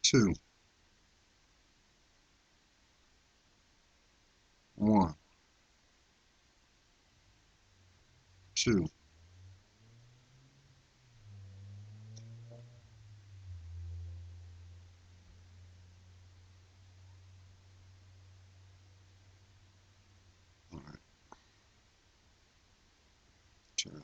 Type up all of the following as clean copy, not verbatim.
two, one, two. All right, try to go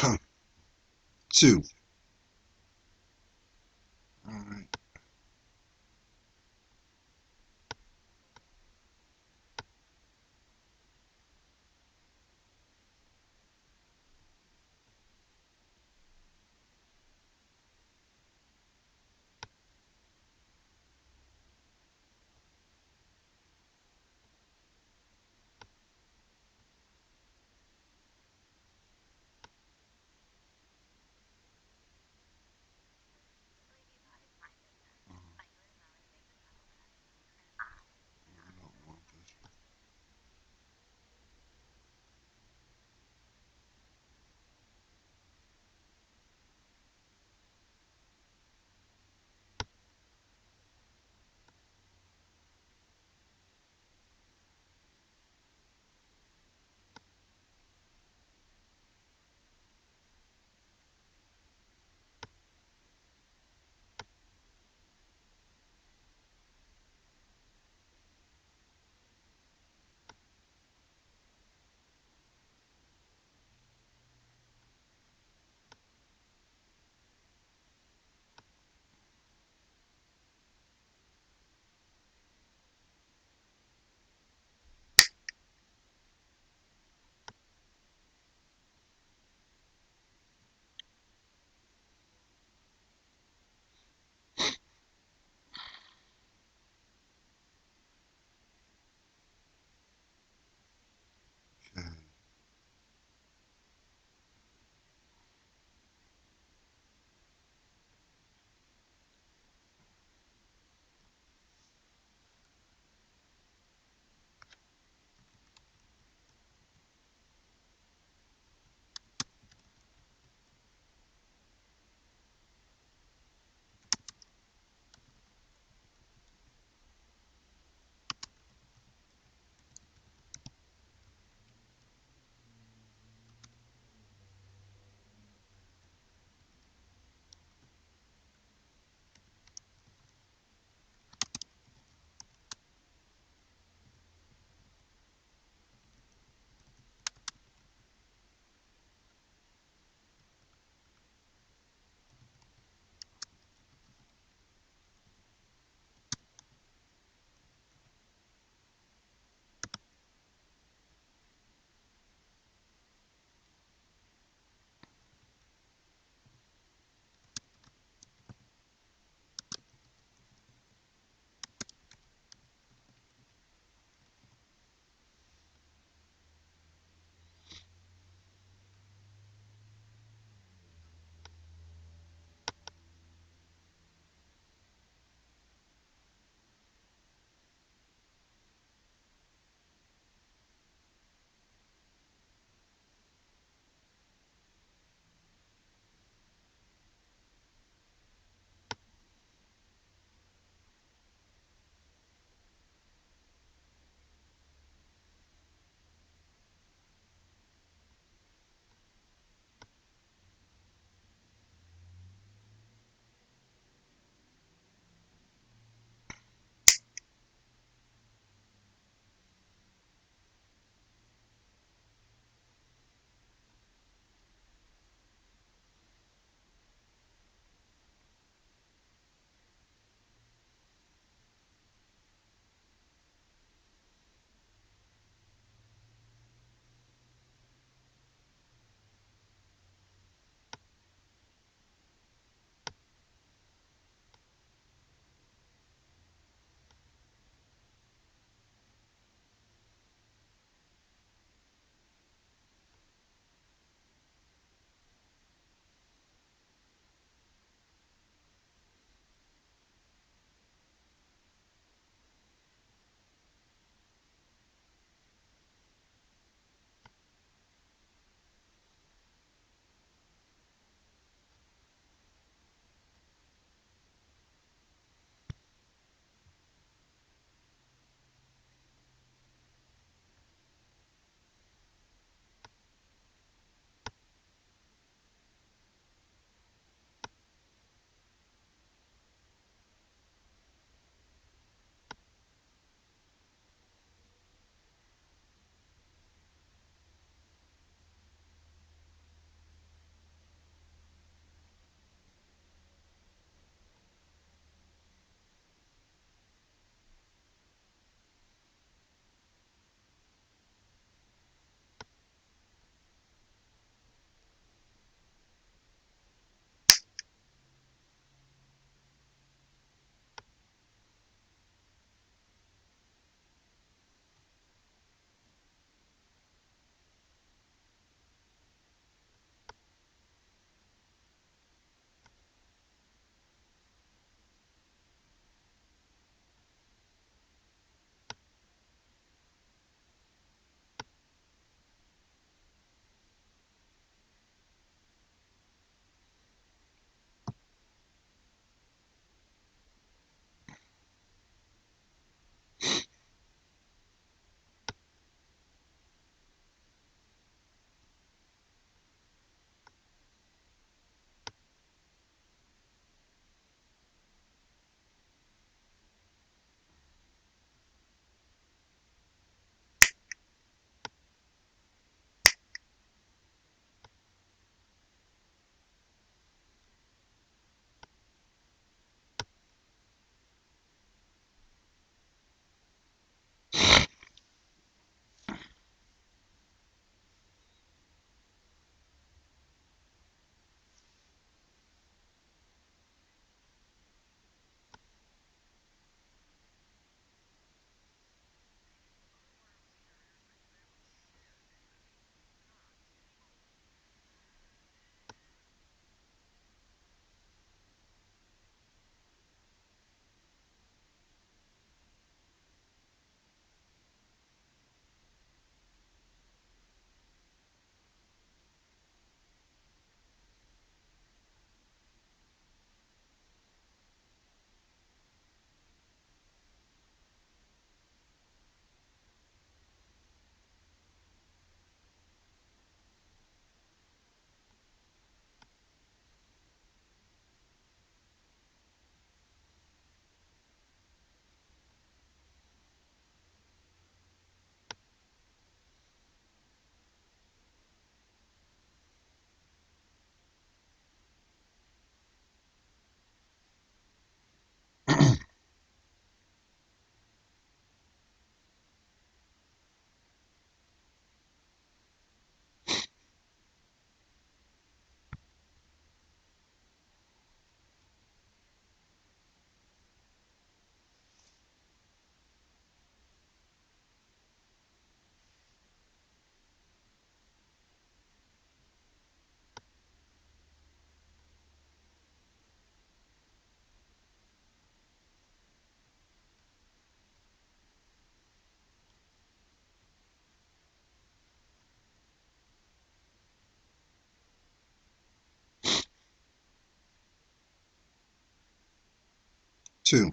back. Two. All right. 2.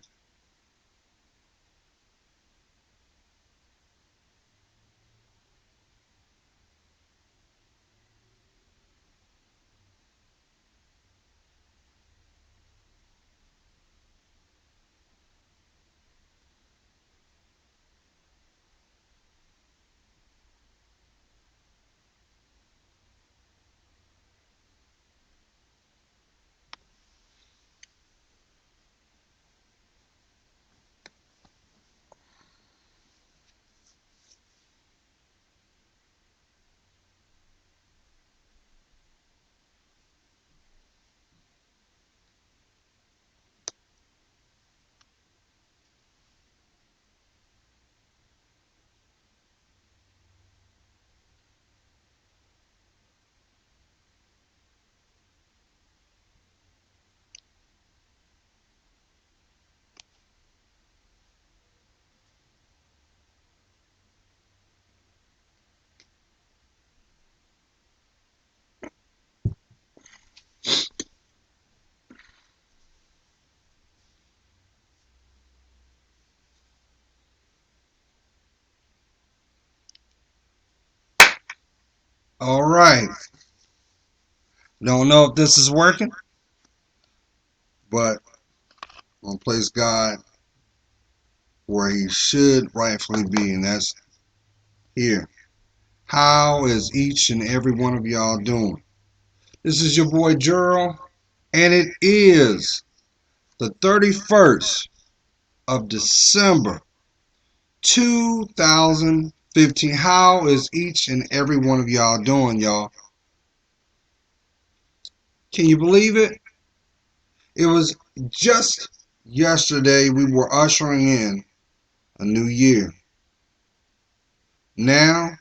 All right. Don't know if this is working, but I'm going to place God where he should rightfully be, and that's here. How is each and every one of y'all doing? This is your boy Gerald, and it is the 31st of December 2015. How is each and every one of y'all doing, y'all? Can you believe it? It was just yesterday we were ushering in a new year. Now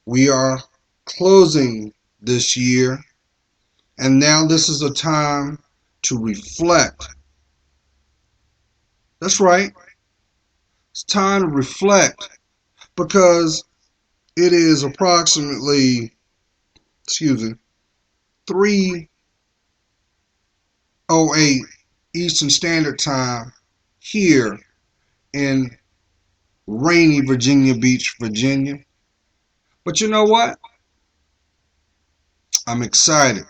we are closing this year, and now this is a time to reflect. That's right. It's time to reflect because it is approximately, excuse me, 3:08 Eastern Standard Time here in rainy Virginia Beach, Virginia. But you know what? I'm excited.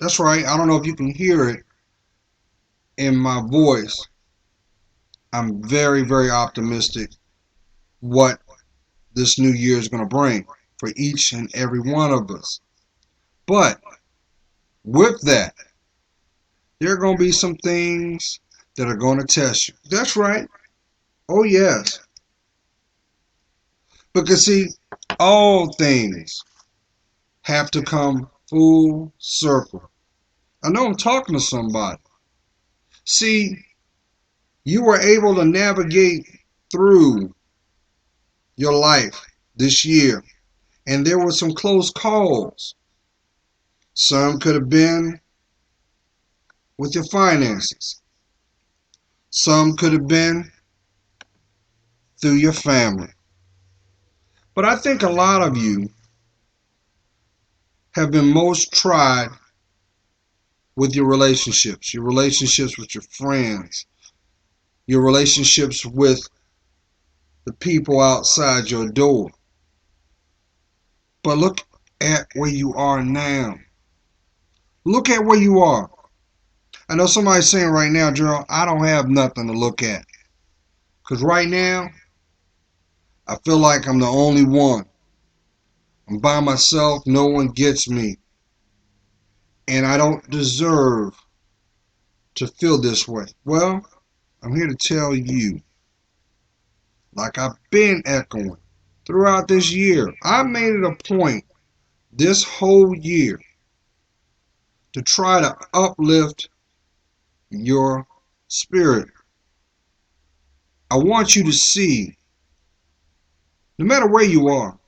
That's right. I don't know if you can hear it in my voice. I'm very, very optimistic what this new year is going to bring for each and every one of us. But with that, there are going to be some things that are going to test you. That's right. Oh, yes. Because, see, all things have to come full circle. I know I'm talking to somebody. See, you were able to navigate through your life this year, and there were some close calls. Some could have been with your finances, some could have been through your family. But I think a lot of you have been most tried with your relationships with your friends, your relationships with the people outside your door. But look at where you are now. Look at where you are. I know somebody's saying right now, Gerald, I don't have nothing to look at. Because right now, I feel like I'm the only one. I'm by myself. No one gets me. And I don't deserve to feel this way. Well, I'm here to tell you, like I've been echoing throughout this year, I made it a point this whole year to try to uplift your spirit. I want you to see, no matter where you are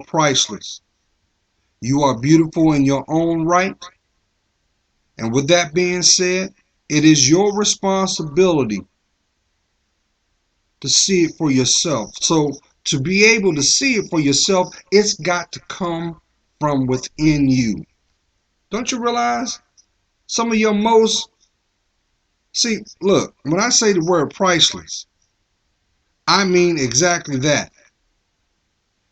priceless. You are beautiful in your own right. And with that being said, it is your responsibility to see it for yourself. So to be able to see it for yourself, it's got to come from within you. Don't you realize some of your most See, look, when I say the word priceless, I mean exactly that.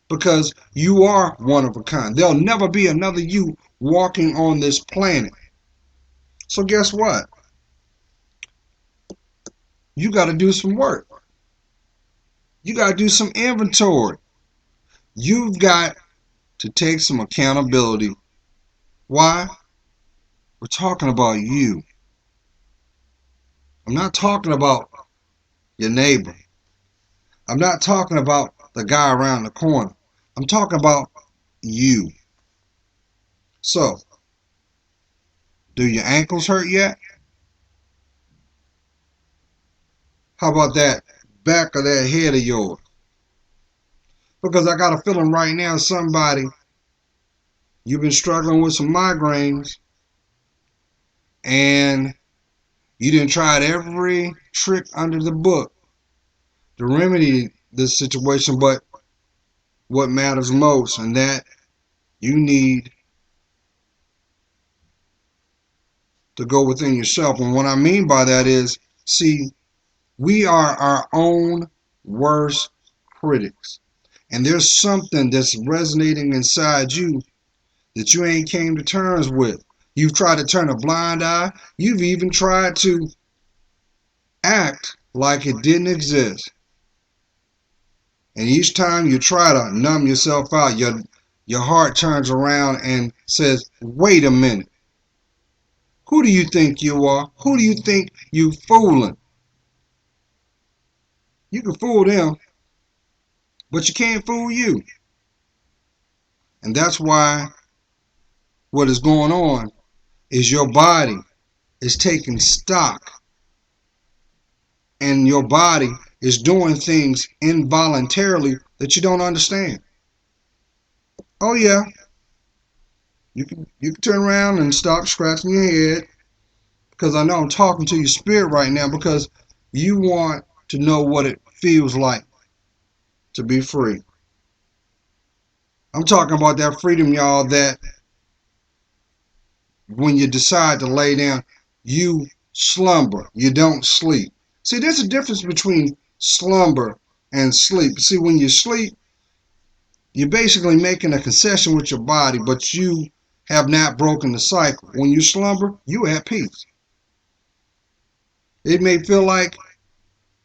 Because you are one of a kind. There'll never be another you walking on this planet. So guess what? You got to do some work. You got to do some inventory. You've got to take some accountability. Why? We're talking about you. I'm not talking about your neighbor. I'm not talking about the guy around the corner. I'm talking about you. So, do your ankles hurt yet? How about that back of that head of yours? Because I got a feeling right now somebody, you've been struggling with some migraines and you didn't try every trick under the book to remedy this situation, but what matters most, and that you need to go within yourself. And what I mean by that is, see, we are our own worst critics. And there's something that's resonating inside you that you ain't came to terms with. You've tried to turn a blind eye. You've even tried to act like it didn't exist. And each time you try to numb yourself out, your heart turns around and says, wait a minute. Who do you think you are? Who do you think you fooling? You can fool them, but you can't fool you. And that's why what is going on is your body is taking stock and your body is doing things involuntarily that you don't understand. Oh yeah, you can turn around and stop scratching your head because I know I'm talking to your spirit right now because you want to know what it feels like to be free. I'm talking about that freedom, y'all, that when you decide to lay down, you slumber, you don't sleep. See, there's a difference between slumber and sleep. See, when you sleep, you're basically making a concession with your body, but you have not broken the cycle. When you slumber, you are at peace. It may feel like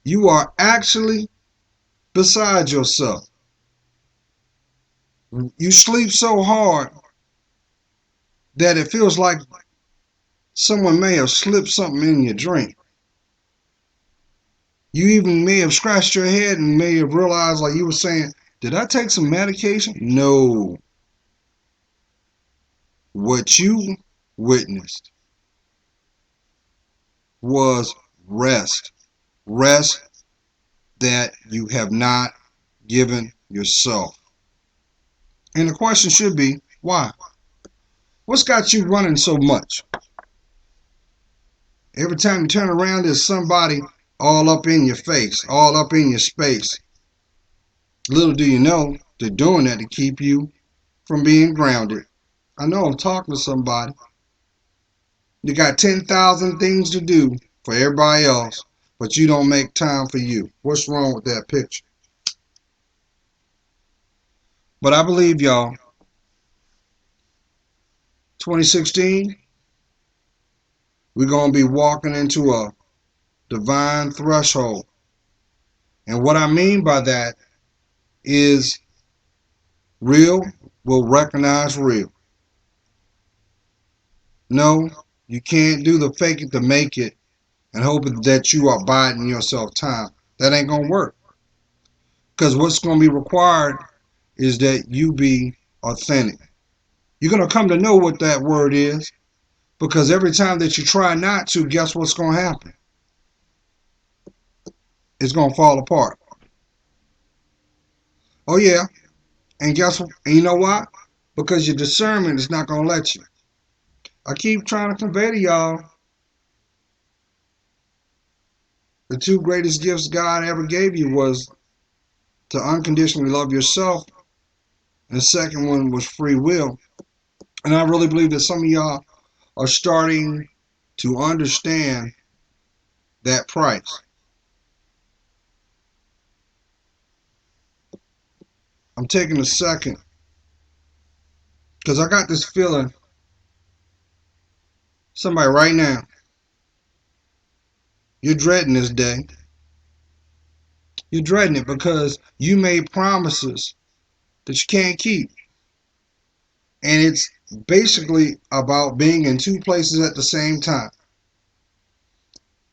you are actually beside yourself. You sleep so hard that it feels like someone may have slipped something in your drink. You even may have scratched your head and may have realized, like you were saying, did I take some medication? No. What you witnessed was rest. Rest that you have not given yourself. And the question should be, why? What's got you running so much? Every time you turn around, there's somebody all up in your face, all up in your space. Little do you know, they're doing that to keep you from being grounded. I know I'm talking to somebody. You got 10,000 things to do for everybody else, but you don't make time for you. What's wrong with that picture? But I believe, y'all, 2016, we're going to be walking into a divine threshold. And what I mean by that is real will recognize real. No, you can't do the fake it to make it and hope that you are biding yourself time. That ain't going to work. Because what's going to be required is that you be authentic. You're going to come to know what that word is because every time that you try not to, guess what's going to happen? It's going to fall apart. Oh, yeah. And guess what? And you know why? Because your discernment is not going to let you. I keep trying to convey to y'all the two greatest gifts God ever gave you was to unconditionally love yourself, and the second one was free will. And I really believe that some of y'all are starting to understand that price. I'm taking a second because I got this feeling somebody right now, you're dreading this day. You're dreading it because you made promises that you can't keep. And it's basically about being in two places at the same time.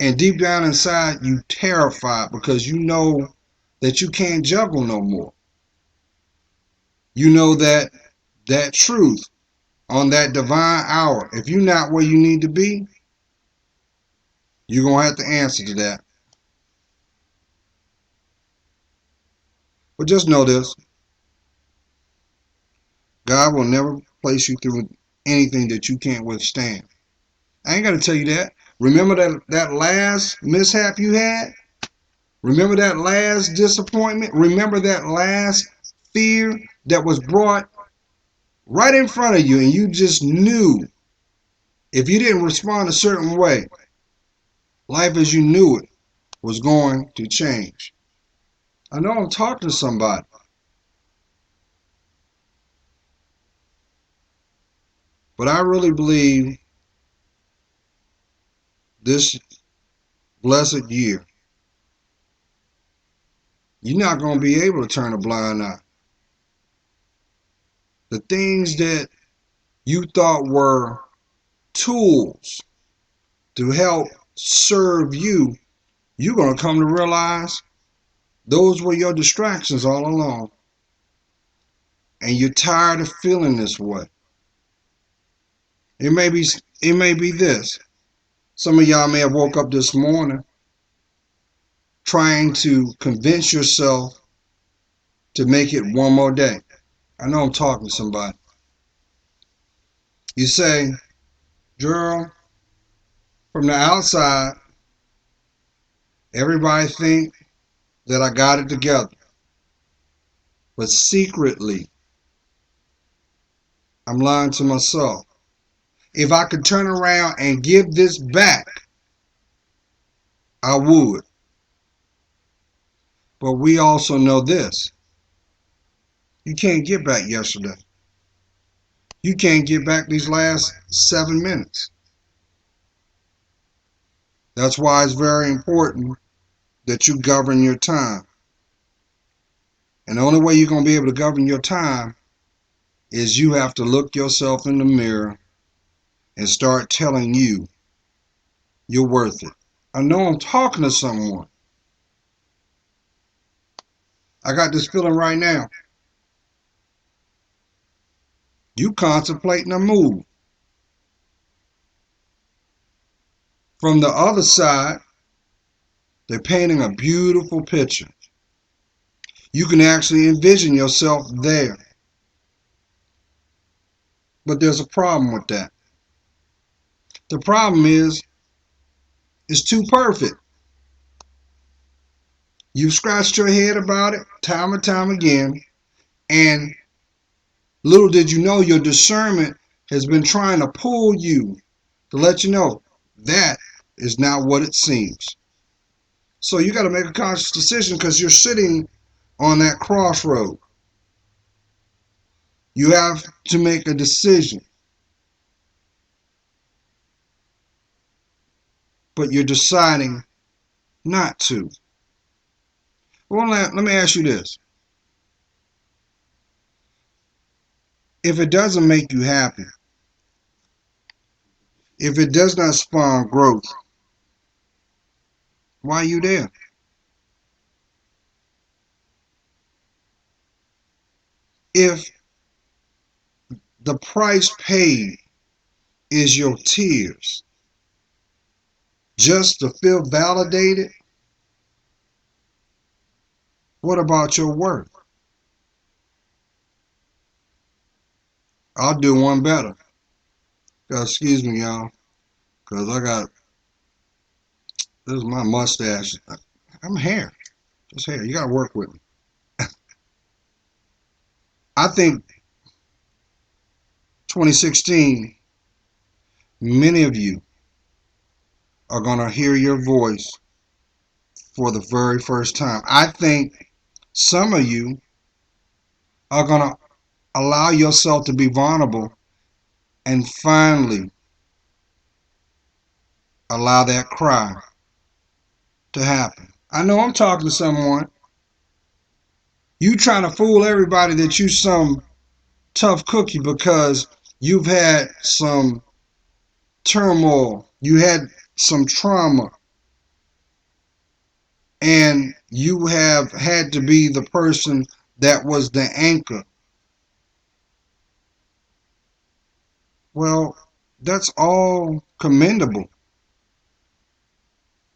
And deep down inside, you terrified because you know that you can't juggle no more. You know that that truth on that divine hour, if you're not where you need to be, you're going to have to answer to that. But just know this, God will never place you through anything that you can't withstand. I ain't got to tell you that. Remember that last mishap you had? Remember that last disappointment? Remember that last fear that was brought right in front of you and you just knew if you didn't respond a certain way, life as you knew it was going to change. I know I'm talking to somebody. But I really believe this blessed year, you're not going to be able to turn a blind eye. The things that you thought were tools to help serve you, you're going to come to realize those were your distractions all along. And you're tired of feeling this way. It may be this. Some of y'all may have woke up this morning trying to convince yourself to make it one more day. I know I'm talking to somebody. You say, Gerald, from the outside, everybody think that I got it together. But secretly, I'm lying to myself. If I could turn around and give this back, I would. But we also know this. You can't get back yesterday. You can't get back these last 7 minutes. That's why it's very important that you govern your time. And the only way you're going to be able to govern your time is you have to look yourself in the mirror and start telling you you're worth it. I know I'm talking to someone. I got this feeling right now. You contemplating a move. From the other side, they're painting a beautiful picture. You can actually envision yourself there. But there's a problem with that. The problem is, it's too perfect. You've scratched your head about it time and time again, and little did you know your discernment has been trying to pull you to let you know that is not what it seems. So you got to make a conscious decision because you're sitting on that crossroad. You have to make a decision, but you're deciding not to. Well, let me ask you this. If it doesn't make you happy, if it does not spawn growth, why are you there? If the price paid is your tears just to feel validated, what about your worth? I'll do one better. Excuse me, y'all, because this is my mustache. I'm hair. Just hair. You got to work with me. I think 2016, many of you are going to hear your voice for the very first time. I think some of you are going to allow yourself to be vulnerable and finally allow that cry to happen. I know I'm talking to someone. You trying to fool everybody that you some tough cookie because you've had some turmoil, you had some trauma, and you have had to be the person that was the anchor. Well, that's all commendable,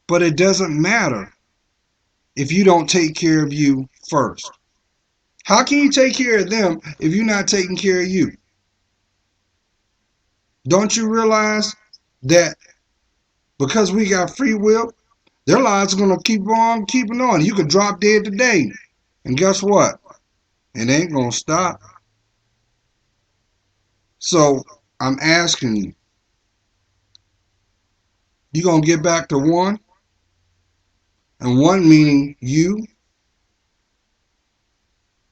but it doesn't matter if you don't take care of you first. How can you take care of them if you're not taking care of you? Don't you realize that because we got free will, their lives are going to keep on keeping on. You could drop dead today, and guess what? It ain't going to stop. So I'm asking you, you going to get back to one? And one meaning you?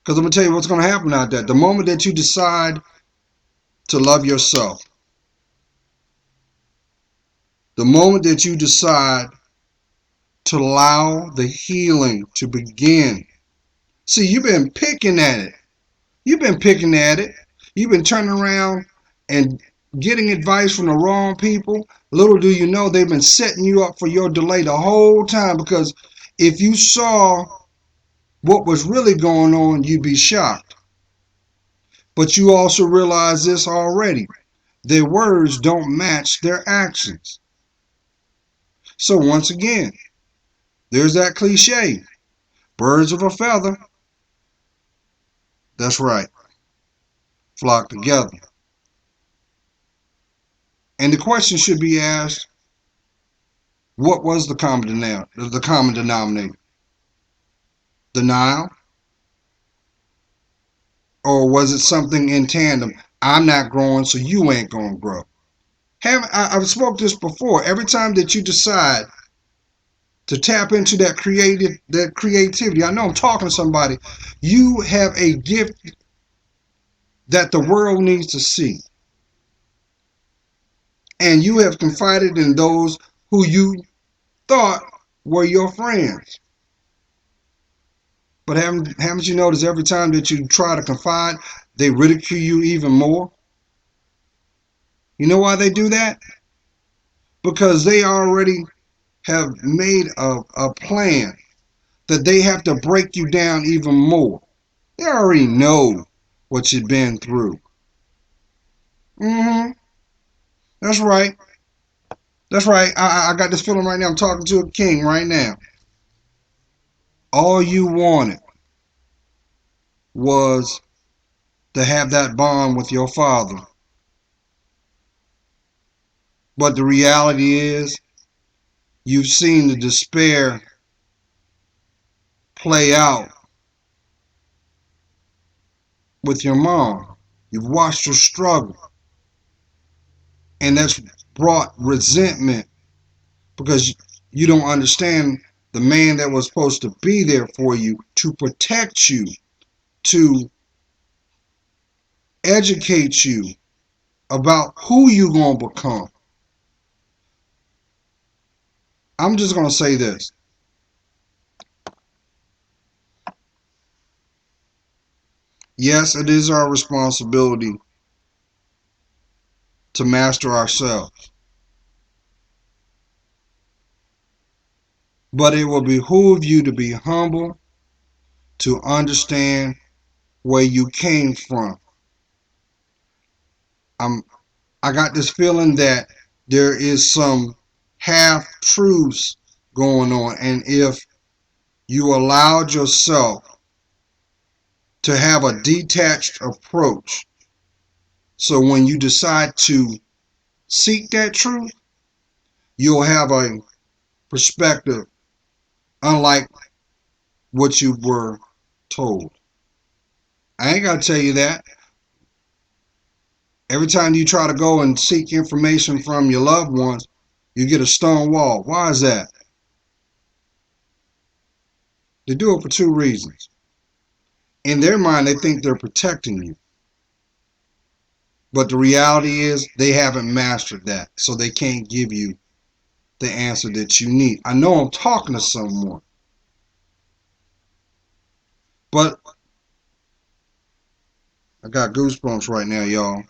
Because I'm going to tell you what's going to happen out there. The moment that you decide to love yourself, the moment that you decide to allow the healing to begin. See, you've been picking at it. You've been picking at it. You've been turning around and getting advice from the wrong people. Little do you know they've been setting you up for your delay the whole time, because if you saw what was really going on, you'd be shocked. But you also realize this already. Their words don't match their actions. So once again, there's that cliche. Birds of a feather. That's right. Flock together. And the question should be asked, what was the common denominator? Denial? Or was it something in tandem? I'm not growing, so you ain't going to grow. I've spoke this before. Every time that you decide to tap into that creativity, I know I'm talking to somebody, you have a gift that the world needs to see. And you have confided in those who you thought were your friends. But haven't you noticed every time that you try to confide, they ridicule you even more? You know why they do that? Because they already have made a plan that they have to break you down even more. They already know what you've been through. Mm-hmm. That's right. That's right. I got this feeling right now. I'm talking to a king right now. All you wanted was to have that bond with your father. But the reality is, you've seen the despair play out with your mom. You've watched her struggle. And that's brought resentment because you don't understand the man that was supposed to be there for you, to protect you, to educate you about who you going to become. I'm just going to say this. Yes, it is our responsibility to master ourselves, but it will behoove you to be humble, to understand where you came from. I'm I got this feeling that there is some half truths going on, and if you allowed yourself to have a detached approach, so when you decide to seek that truth, you'll have a perspective unlike what you were told. I ain't got to tell you that. Every time you try to go and seek information from your loved ones, You get a stone wall. Why is that? They do it for two reasons. In their mind, they think they're protecting you. But the reality is they haven't mastered that. So they can't give you the answer that you need. I know I'm talking to someone. But I got goosebumps right now, y'all.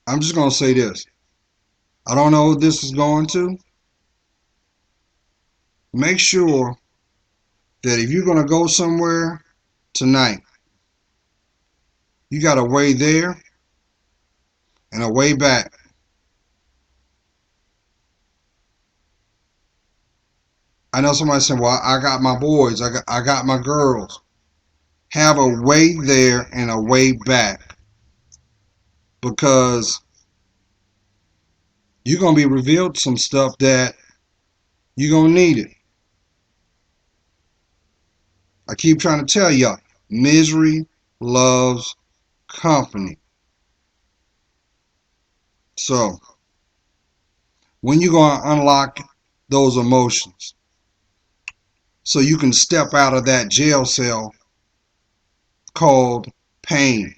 I'm just going to say this. I don't know who this is going to. Make sure that if you're going to go somewhere tonight, you got a way there and a way back. I know somebody saying, well, I got my boys, I got my girls. Have a way there and a way back, because you're going to be revealed some stuff that you're going to need it. I keep trying to tell y'all, misery loves company. So, when you going to unlock those emotions so you can step out of that jail cell called pain?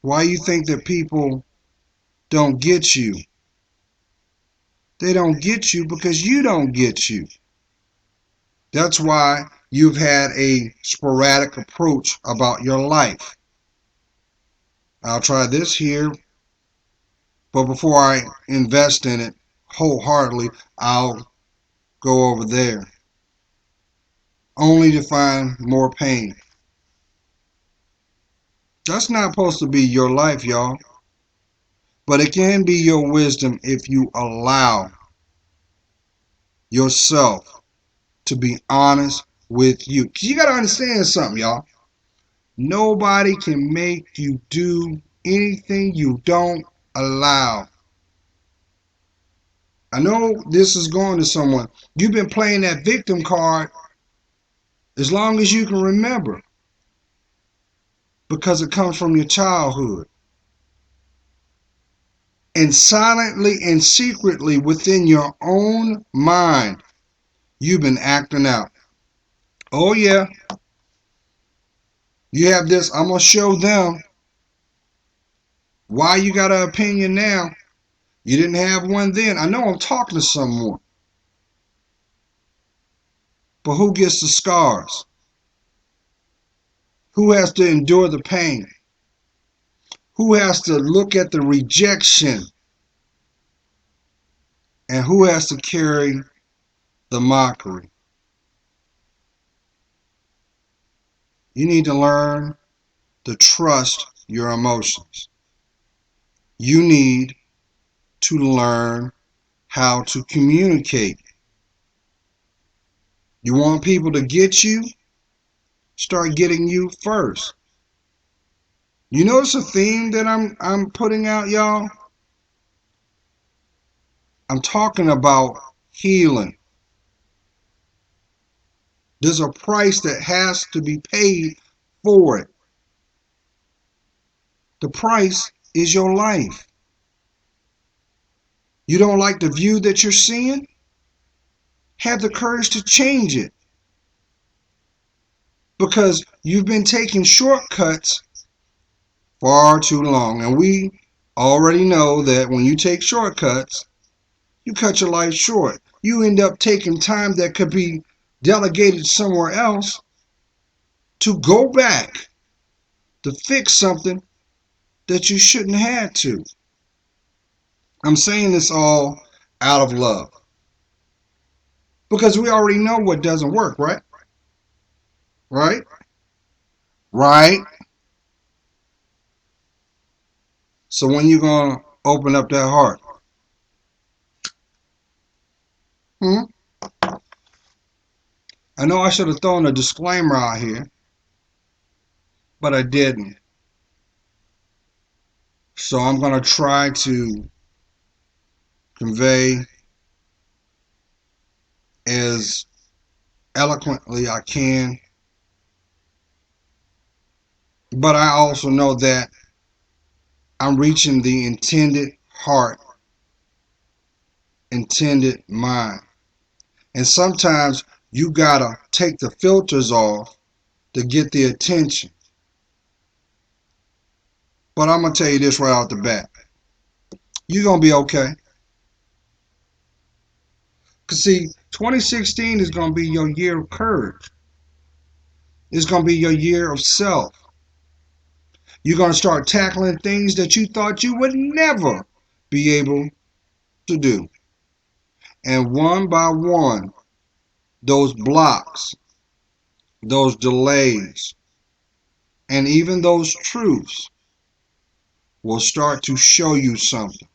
Why you think that people don't get you? They don't get you because you don't get you. That's why you've had a sporadic approach about your life. I'll try this here, but before I invest in it wholeheartedly, I'll go over there, only to find more pain. That's not supposed to be your life, y'all, but it can be your wisdom if you allow yourself to be honest with you. You got to understand something, y'all. Nobody can make you do anything you don't allow. I know this is going to someone. You've been playing that victim card as long as you can remember, because it comes from your childhood. And silently and secretly within your own mind, you've been acting out. Oh, yeah, you have this. I'm going to show them why you got an opinion now. You didn't have one then. I know I'm talking to someone. But who gets the scars? Who has to endure the pain? Who has to look at the rejection? And who has to carry the mockery? You need to learn to trust your emotions. You need to learn how to communicate. You want people to get you? Start getting you first. You notice a theme that I'm putting out, y'all? I'm talking about healing. There's a price that has to be paid for it. The price is your life. You don't like the view that you're seeing? Have the courage to change it. Because you've been taking shortcuts far too long. And we already know that when you take shortcuts, you cut your life short. You end up taking time that could be delegated somewhere else to go back to fix something that you shouldn't have to. I'm saying this all out of love, because we already know what doesn't work, right? Right? Right? So when you gonna open up that heart? Hmm? I know I should have thrown a disclaimer out here, but I didn't. So I'm gonna try to convey as eloquently I can But I also know that I'm reaching the intended heart, intended mind. And sometimes you gotta take the filters off to get the attention. But I'm gonna tell you this right out the bat. You're gonna be okay. Cause see, 2016 is gonna be your year of courage. It's gonna be your year of self. You're gonna start tackling things that you thought you would never be able to do. And one by one, those blocks, those delays, and even those truths will start to show you something.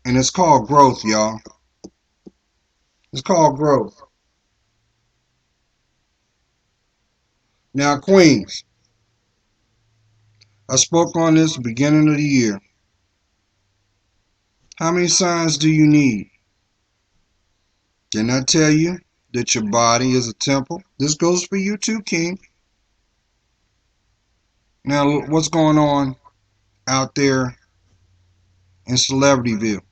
And it's called growth, y'all. It's called growth. Now, Queens, I spoke on this beginning of the year. How many signs do you need? Didn't I tell you that your body is a temple? This goes for you too, King. Now, what's going on out there in Celebrityville?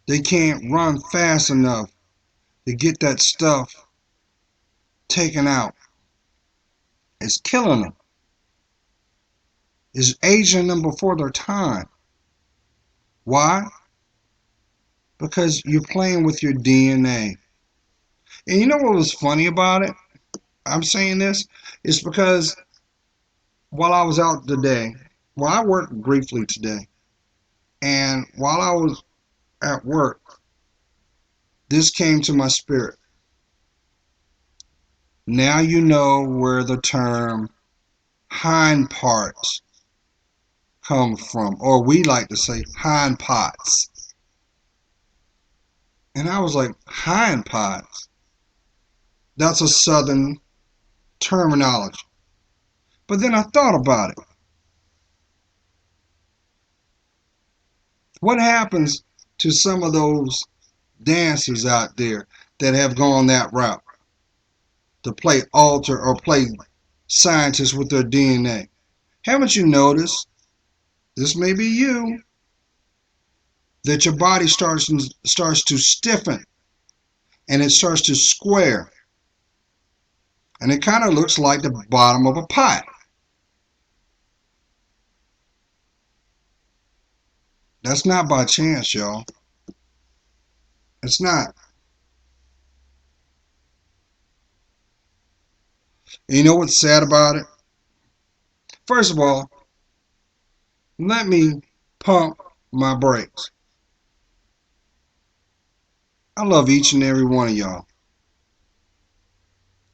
They can't run fast enough to get that stuff taken out. It's killing them. It's aging them before their time. Why? Because you're playing with your DNA. And you know what was funny about it? I'm saying this is because while I was out today, well, I worked briefly today, and while I was at work, this came to my spirit. Now you know where the term hind parts come from, or we like to say hind pots. And I was like, hind pots? That's a southern terminology. But then I thought about it. What happens to some of those dancers out there that have gone that route to play alter or play scientists with their DNA? Haven't you noticed, this may be you, that your body starts to stiffen and it starts to square and it kind of looks like the bottom of a pot. That's not by chance, y'all. It's not. And you know what's sad about it? First of all, let me pump my brakes. I love each and every one of y'all.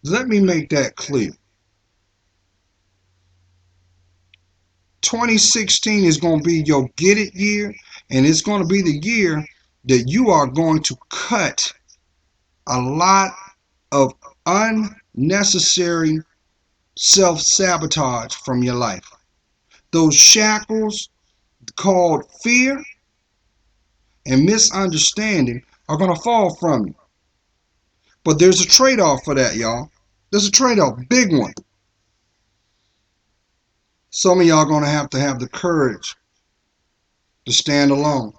Let me make that clear. 2016 is going to be your get it year, and it's going to be the year that you are going to cut a lot of unnecessary self-sabotage from your life. Those shackles called fear and misunderstanding are going to fall from you. But there's a trade-off for that, y'all. There's a trade-off, big one. Some of y'all are going to have the courage to stand alone.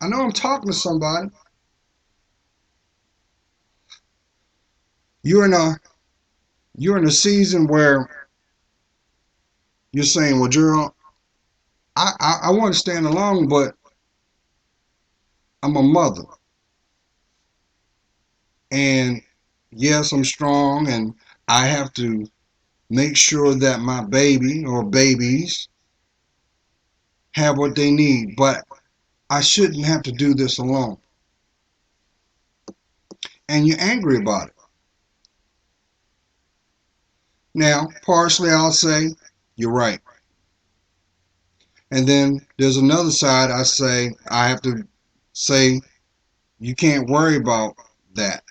I know I'm talking to somebody. You're in a you're in a season where you're saying, well, Gerald, I want to stand alone, but I'm a mother. And yes, I'm strong and I have to make sure that my baby or babies have what they need, but I shouldn't have to do this alone. And you're angry about it. Now, partially I'll say, you're right. And then there's another side I have to say, you can't worry about that.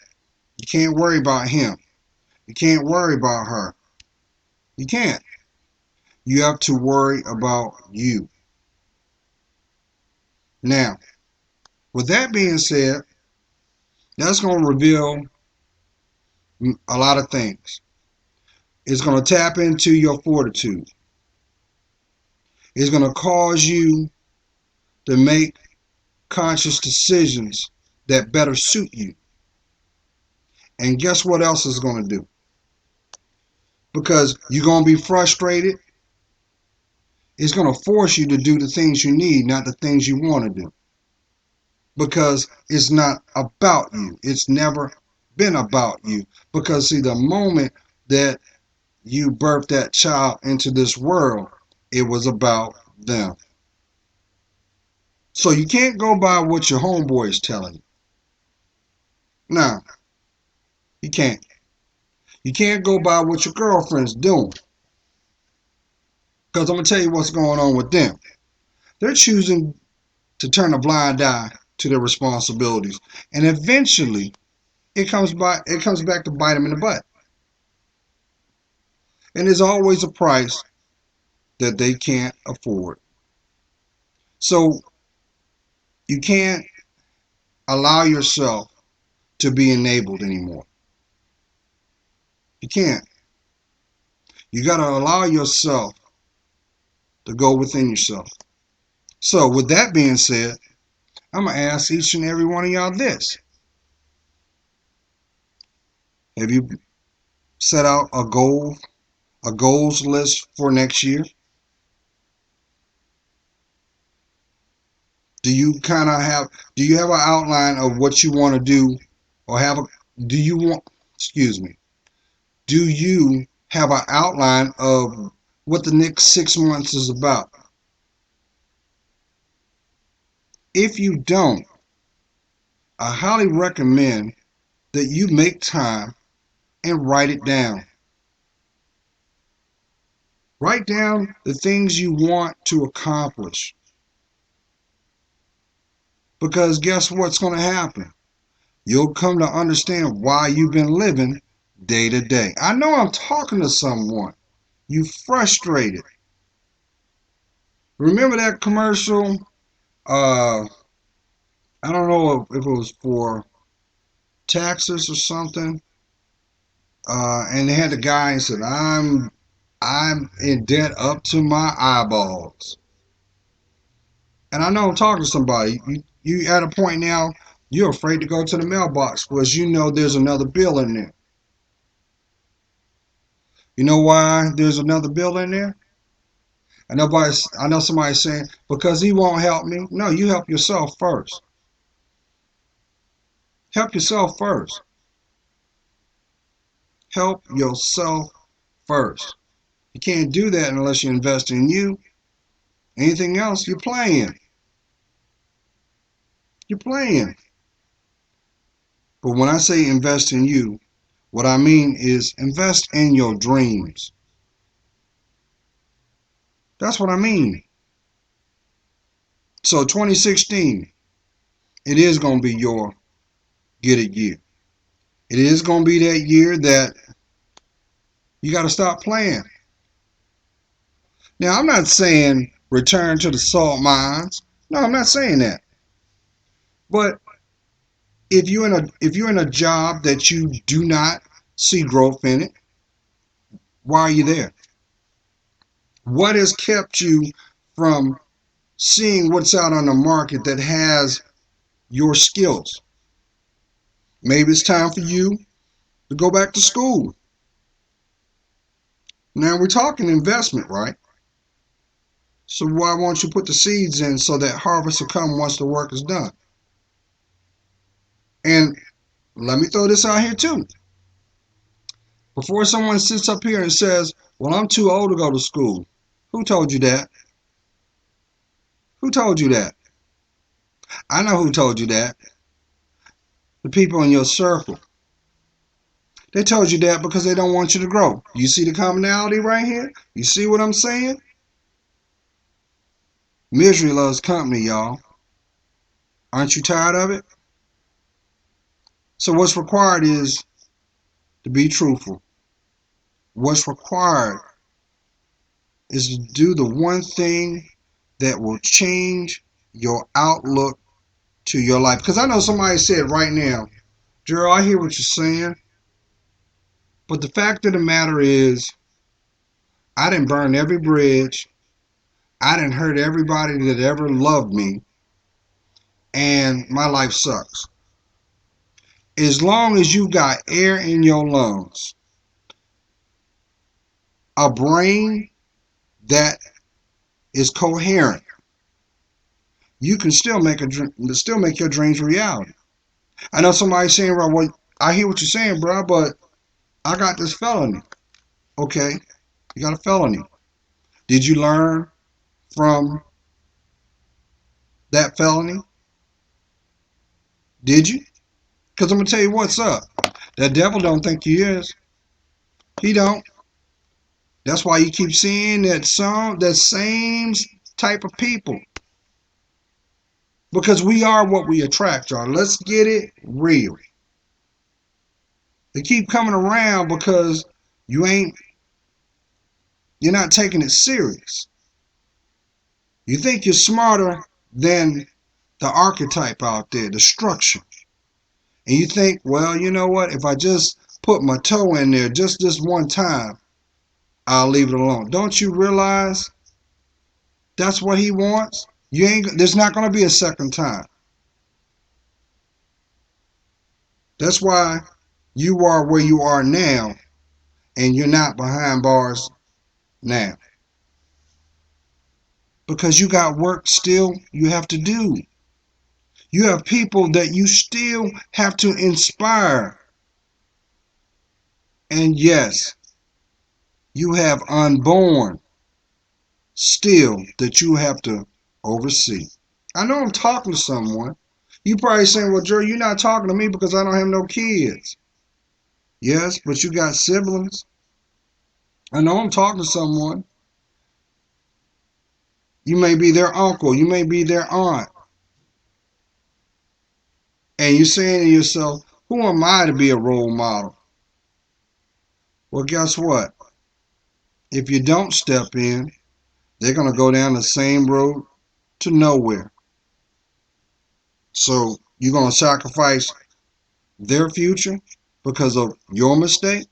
You can't worry about him. You can't worry about her. You can't. You have to worry about you. Now, with that being said, that's going to reveal a lot of things. It's going to tap into your fortitude. It's going to cause you to make conscious decisions that better suit you. And guess what else it's going to do? Because you're going to be frustrated, it's going to force you to do the things you need, not the things you want to do. Because it's not about you. It's never been about you. Because see, the moment that you birthed that child into this world, it was about them. So you can't go by what your homeboy is telling you. No, you can't. You can't go by what your girlfriend's doing. Because I'm going to tell you what's going on with them. They're choosing to turn a blind eye to their responsibilities. And eventually, it comes back to bite them in the butt. And there's always a price that they can't afford. So you can't allow yourself to be enabled anymore. You can't. You got to allow yourself to go within yourself. So with that being said, I'm going to ask each and every one of y'all this. Have you set out a goals list for next year? Do you have an outline of what you want to do, or do you want, excuse me, do you have an outline of what the next 6 months is about? If you don't, I highly recommend that you make time and write it down. Write down the things you want to accomplish. Because guess what's going to happen? You'll come to understand why you've been living day to day. I know I'm talking to someone. You frustrated. Remember that commercial? I don't know if it was for taxes or something. And they had the guy and said, I'm in debt up to my eyeballs. And I know I'm talking to somebody. You at a point now, you're afraid to go to the mailbox because you know there's another bill in there. You know why there's another bill in there? I know somebody's saying, because he won't help me. No, you help yourself first. Help yourself first. Help yourself first. You can't do that unless you invest in you. Anything else, you're playing. You're playing. But when I say invest in you, what I mean is invest in your dreams. That's what I mean. So 2016, it is going to be your get it year. It is going to be that year that you got to stop playing. Now, I'm not saying return to the salt mines. No, I'm not saying that. But if you're in a job that you do not see growth in it, why are you there? What has kept you from seeing what's out on the market that has your skills? Maybe it's time for you to go back to school. Now we're talking investment, right? So why won't you put the seeds in so that harvest will come once the work is done? And let me throw this out here too. Before someone sits up here and says, well, I'm too old to go to school. Who told you that? Who told you that? I know who told you that. The people in your circle. They told you that because they don't want you to grow. You see the commonality right here? You see what I'm saying? Misery loves company, y'all. Aren't you tired of it? So what's required is to be truthful. What's required is to do the one thing that will change your outlook to your life. Because I know somebody said right now, Gerald, I hear what you're saying, But the fact of the matter is, I didn't burn every bridge. I didn't hurt everybody that ever loved me. And my life sucks. As long as you got air in your lungs, a brain that is coherent, you can still make your dreams reality. I know somebody saying, well, I hear what you're saying, bro, but I got this felony. Okay, you got a felony. Did you learn from that felony? Did you? Because I'm gonna tell you what's up. That devil don't think he is. He don't. That's why you keep seeing that same type of people. Because we are what we attract, y'all. Let's get it real. They keep coming around because you ain't you're not taking it serious. You think you're smarter than the archetype out there, the structure. And you think, well, you know what? If I just put my toe in there just this one time, I'll leave it alone. Don't you realize that's what he wants? There's not going to be a second time. That's why you are where you are now and you're not behind bars now. Because you got work still you have to do. You have people that you still have to inspire. And yes, you have unborn still that you have to oversee. I know I'm talking to someone. You probably saying, well, Jerry, you're not talking to me because I don't have no kids. Yes, but you got siblings. I know I'm talking to someone. You may be their uncle. You may be their aunt. And you're saying to yourself, who am I to be a role model? Well, guess what? If you don't step in, they're going to go down the same road to nowhere. So you're going to sacrifice their future because of your mistake?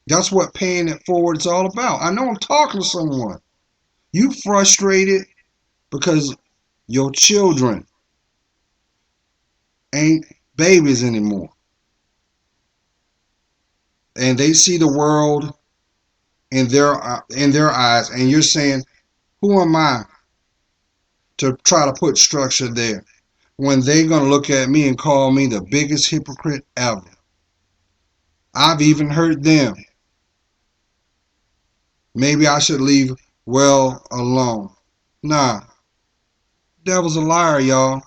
That's what paying it forward is all about. I know I'm talking to someone. You frustrated because your children ain't babies anymore. And they see the world in their eyes, and you're saying, who am I to try to put structure there when they're going to look at me and call me the biggest hypocrite ever? I've even heard them. Maybe I should leave well alone. Nah, devil's a liar, y'all.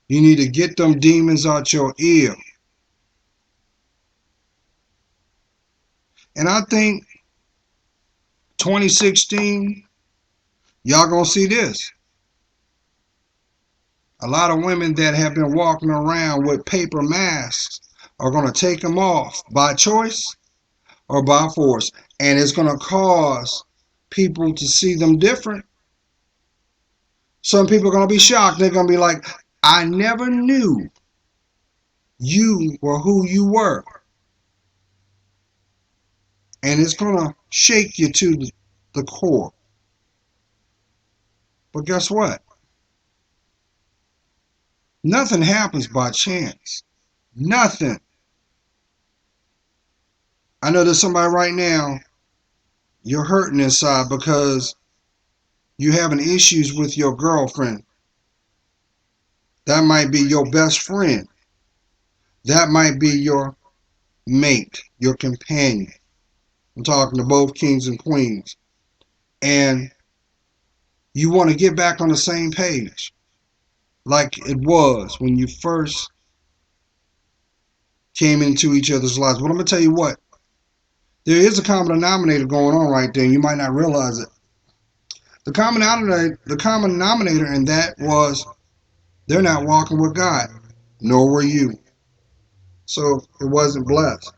You need to get them demons out your ear. And I think 2016, y'all gonna see this. A lot of women that have been walking around with paper masks are gonna take them off by choice or by force. And it's gonna cause people to see them different. Some people are gonna be shocked. They're gonna be like, I never knew you were who you were. And it's gonna shake you to the core. But guess what? Nothing happens by chance. Nothing. I know there's somebody right now, you're hurting inside because you're having issues with your girlfriend. That might be your best friend. That might be your mate, your companion. I'm talking to both kings and queens. And you want to get back on the same page like it was when you first came into each other's lives. But I'm going to tell you what, there is a common denominator going on right there, and you might not realize it. The common denominator in that was they're not walking with God, nor were you. So it wasn't blessed.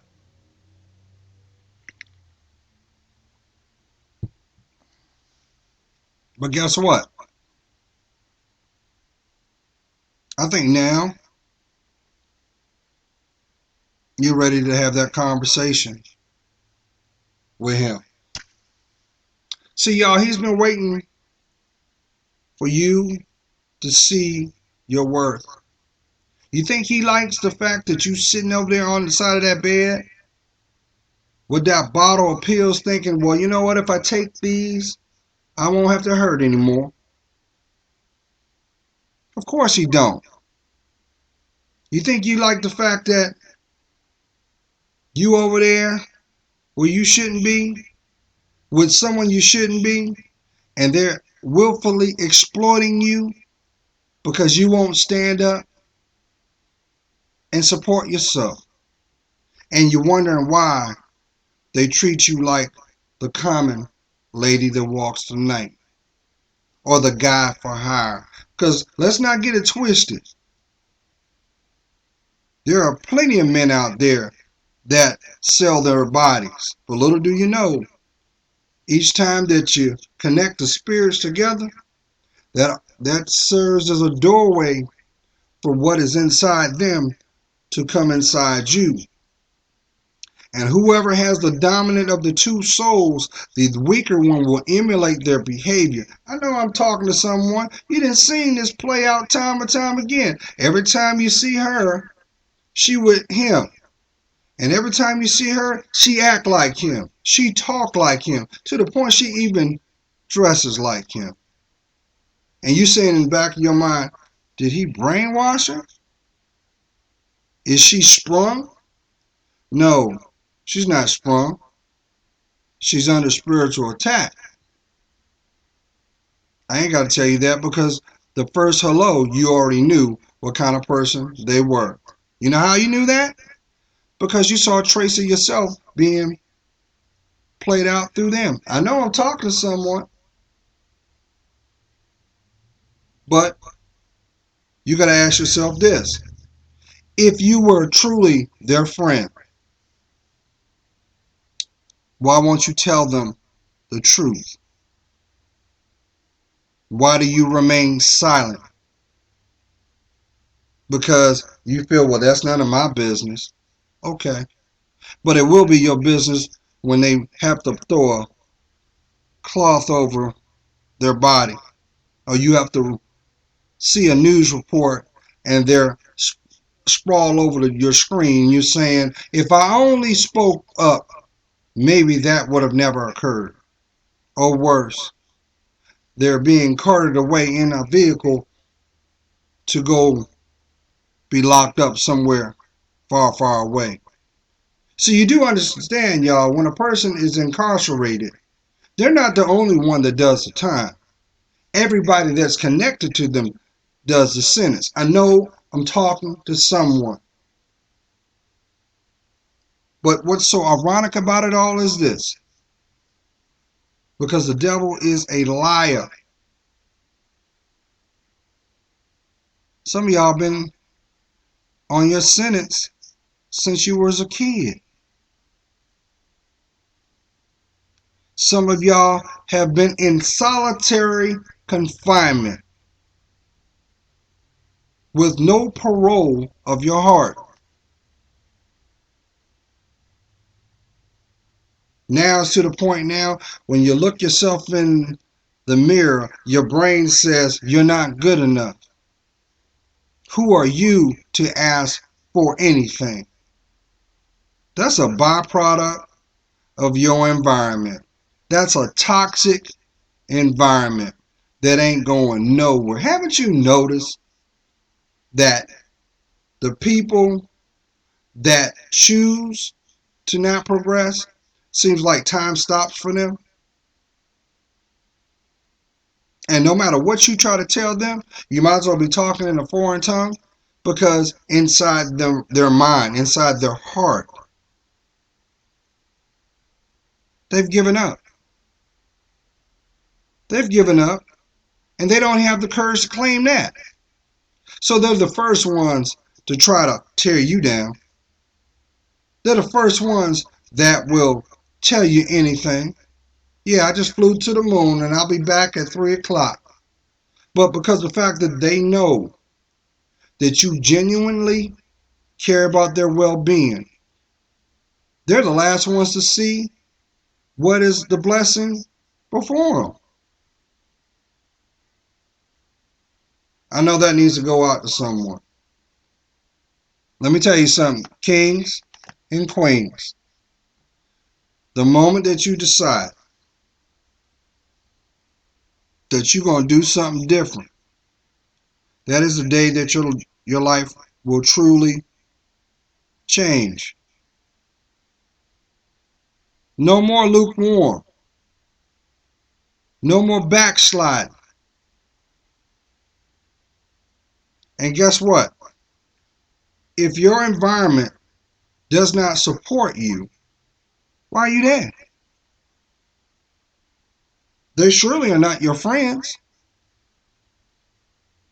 But guess what? I think now you're ready to have that conversation with him. See, y'all, he's been waiting for you to see your worth. You think he likes the fact that you sitting over there on the side of that bed with that bottle of pills thinking, well, you know what, if I take these, I won't have to hurt anymore? Of course he don't. You think you like the fact that you over there where you shouldn't be, with someone you shouldn't be, and they're willfully exploiting you because you won't stand up and support yourself. And you're wondering why they treat you like the common lady that walks the night or the guy for hire. Because let's not get it twisted. There are plenty of men out there that sell their bodies. But little do you know, each time that you connect the spirits together, that serves as a doorway for what is inside them to come inside you. And whoever has the dominant of the two souls, the weaker one will emulate their behavior. I know I'm talking to someone. You done seen this play out time and time again. Every time you see her, she with him. And every time you see her, she act like him. She talk like him. To the point she even dresses like him. And you saying in the back of your mind, did he brainwash her? Is she sprung? No, she's not sprung. She's under spiritual attack. I ain't got to tell you that because the first hello, you already knew what kind of person they were. You know how you knew that? Because you saw a trace of yourself being played out through them. I know I'm talking to someone, but you got to ask yourself this. If you were truly their friend, why won't you tell them the truth? Why do you remain silent? Because you feel, well, that's none of my business. Okay. But it will be your business when they have to throw a cloth over their body. Or you have to see a news report and they're sprawl over your screen. You're saying, if I only spoke up, maybe that would have never occurred. Or worse, they're being carted away in a vehicle to go be locked up somewhere far, far away. So you do understand, y'all, when a person is incarcerated, they're not the only one that does the time. Everybody that's connected to them does the sentence. I know I'm talking to someone. But what's so ironic about it all is this. Because the devil is a liar. Some of y'all been on your sentence since you was a kid. Some of y'all have been in solitary confinement with no parole of your heart. Now it's to the point now when you look yourself in the mirror, your brain says you're not good enough. Who are you to ask for anything? That's a byproduct of your environment. That's a toxic environment that ain't going nowhere. Haven't you noticed that the people that choose to not progress, seems like time stops for them? And no matter what you try to tell them, you might as well be talking in a foreign tongue because inside their mind, inside their heart, they've given up. They've given up and they don't have the courage to claim that. So they're the first ones to try to tear you down. They're the first ones that will tell you anything. Yeah, I just flew to the moon and I'll be back at 3 o'clock. But because of the fact that they know that you genuinely care about their well-being, they're the last ones to see what is the blessing before them. I know that needs to go out to someone. Let me tell you something, kings and queens. The moment that you decide that you're going to do something different, that is the day that your life will truly change. No more lukewarm. No more backsliding. And guess what? If your environment does not support you, why are you there? They surely are not your friends.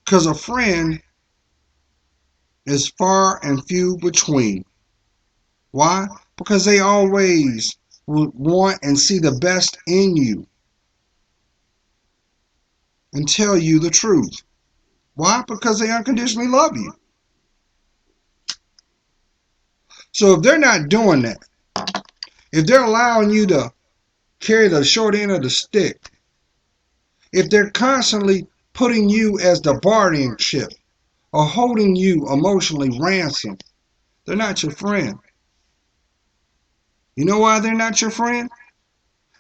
Because a friend is far and few between. Why? Because they always will want and see the best in you and tell you the truth. Why? Because they unconditionally love you. So if they're not doing that, if they're allowing you to carry the short end of the stick, if they're constantly putting you as the bargaining chip or holding you emotionally ransom, they're not your friend. You know why they're not your friend?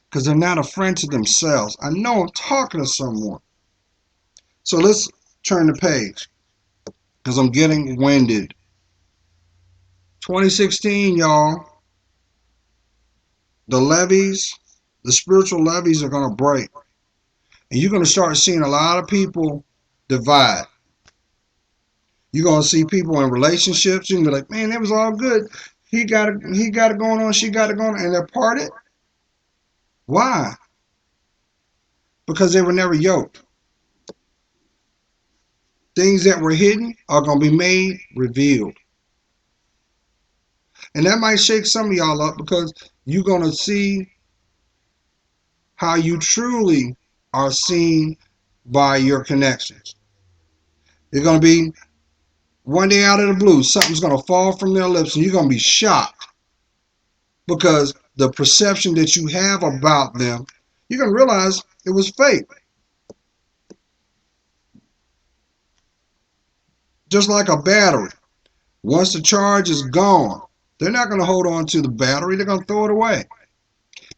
Because they're not a friend to themselves. I know I'm talking to someone. So let's turn the page because I'm getting winded. 2016, y'all, the levees, the spiritual levees are going to break. And you're going to start seeing a lot of people divide. You're going to see people in relationships. You can be like, man, it was all good. He got it going on. She got it going on. And they're parted. Why? Because they were never yoked. Things that were hidden are going to be made revealed. And that might shake some of y'all up because you're going to see how you truly are seen by your connections. They're going to be one day out of the blue, something's going to fall from their lips and you're going to be shocked because the perception that you have about them, you're going to realize it was fake. Just like a battery. Once the charge is gone, they're not going to hold on to the battery. They're going to throw it away.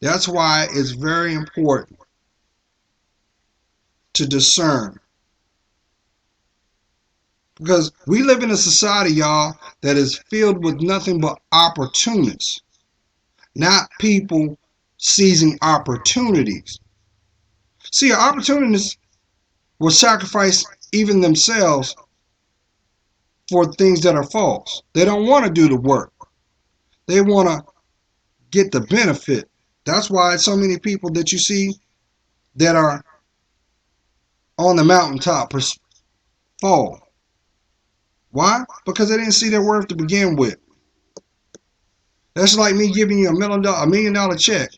That's why it's very important to discern. Because we live in a society, y'all, that is filled with nothing but opportunists, not people seizing opportunities. See, opportunists will sacrifice even themselves for things that are false. They don't want to do the work. They want to get the benefit. That's why so many people that you see that are on the mountaintop fall. Why? Because they didn't see their worth to begin with. That's like me giving you $1 million check.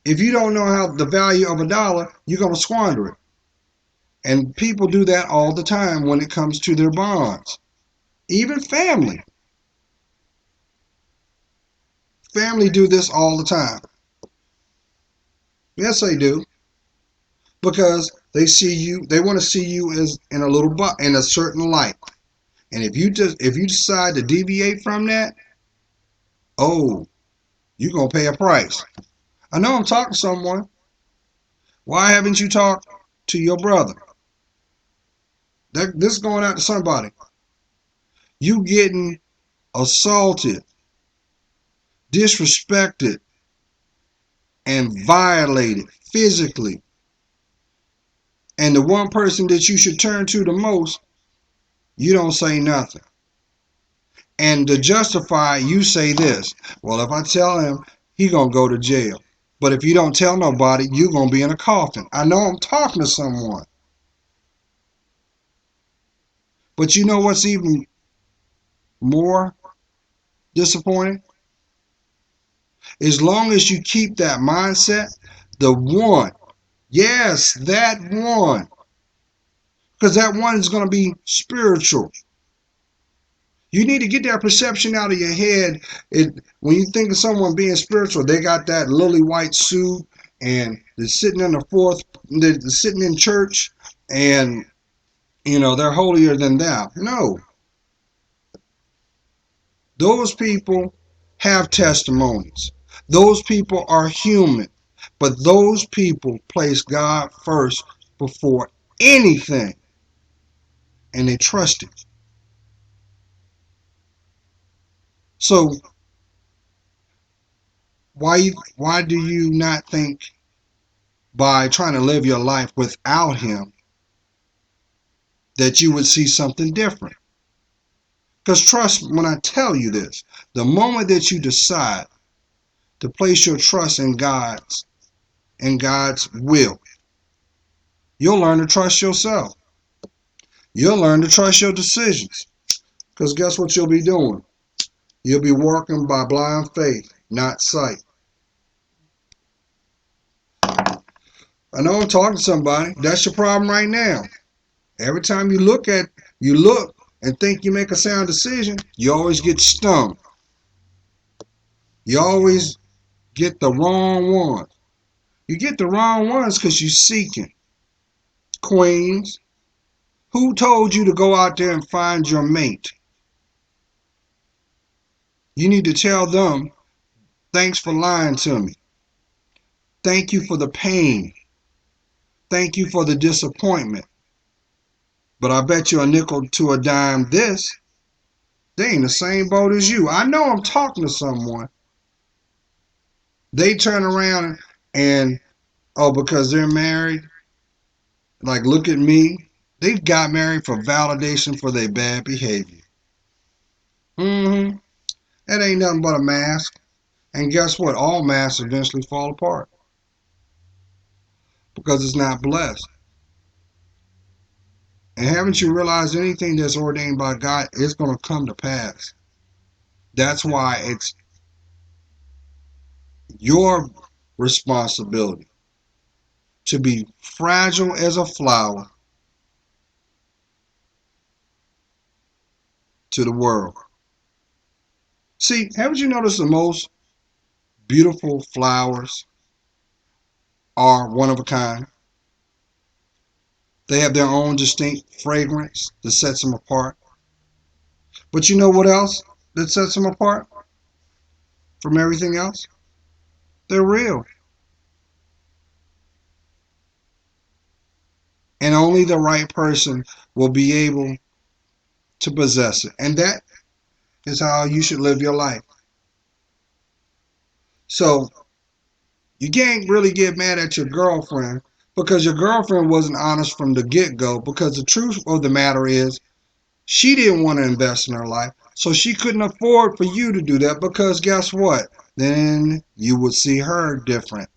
If you don't know how the value of $1, you're going to squander it. And people do that all the time when it comes to their bonds. Even family. Family do this all the time. Yes, they do. Because they see you, they want to see you as in in a certain light. And if you decide to deviate from that, oh, you're gonna pay a price. I know I'm talking to someone. Why haven't you talked to your brother? This is going out to somebody. You getting assaulted, disrespected, and violated physically. And the one person that you should turn to the most, you don't say nothing. And to justify, you say this. Well, if I tell him, he gonna go to jail. But if you don't tell nobody, you're gonna be in a coffin. I know I'm talking to someone. But you know what's even more disappointing? As long as you keep that mindset, the one, yes, that one, because that one is going to be spiritual. You need to get that perception out of your head. When you think of someone being spiritual, they got that lily white suit and they're sitting in the fourth, they're sitting in church and, they're holier than thou. No, those people have testimonies. Those people are human. But those people place God first before anything and they trust Him. So why do you not think by trying to live your life without Him that you would see something different? Because trust when I tell you this, the moment that you decide to place your trust in God's will, you'll learn to trust yourself. You'll learn to trust your decisions. Because guess what you'll be doing? You'll be walking by blind faith, not sight. I know I'm talking to somebody. That's your problem right now. Every time you look and think you make a sound decision, you always get stung. You always get the wrong ones. You get the wrong ones because you're seeking. Queens, who told you to go out there and find your mate? You need to tell them, thanks for lying to me. Thank you for the pain. Thank you for the disappointment. But I bet you a nickel to a dime this, they in the same boat as you. I know I'm talking to someone. They turn around and, oh, because they're married, like, look at me. They got married for validation for their bad behavior. Mm-hmm. That ain't nothing but a mask. And guess what? All masks eventually fall apart because it's not blessed. And haven't you realized anything that's ordained by God is going to come to pass? That's why it's your responsibility to be fragile as a flower to the world. See, haven't you noticed the most beautiful flowers are one of a kind? They have their own distinct fragrance that sets them apart. But you know what else that sets them apart from everything else? They're real. And only the right person will be able to possess it. And that is how you should live your life. So you can't really get mad at your girlfriend because your girlfriend wasn't honest from the get-go, because the truth of the matter is she didn't want to invest in her life. So she couldn't afford for you to do that, because guess what? Then you would see her different.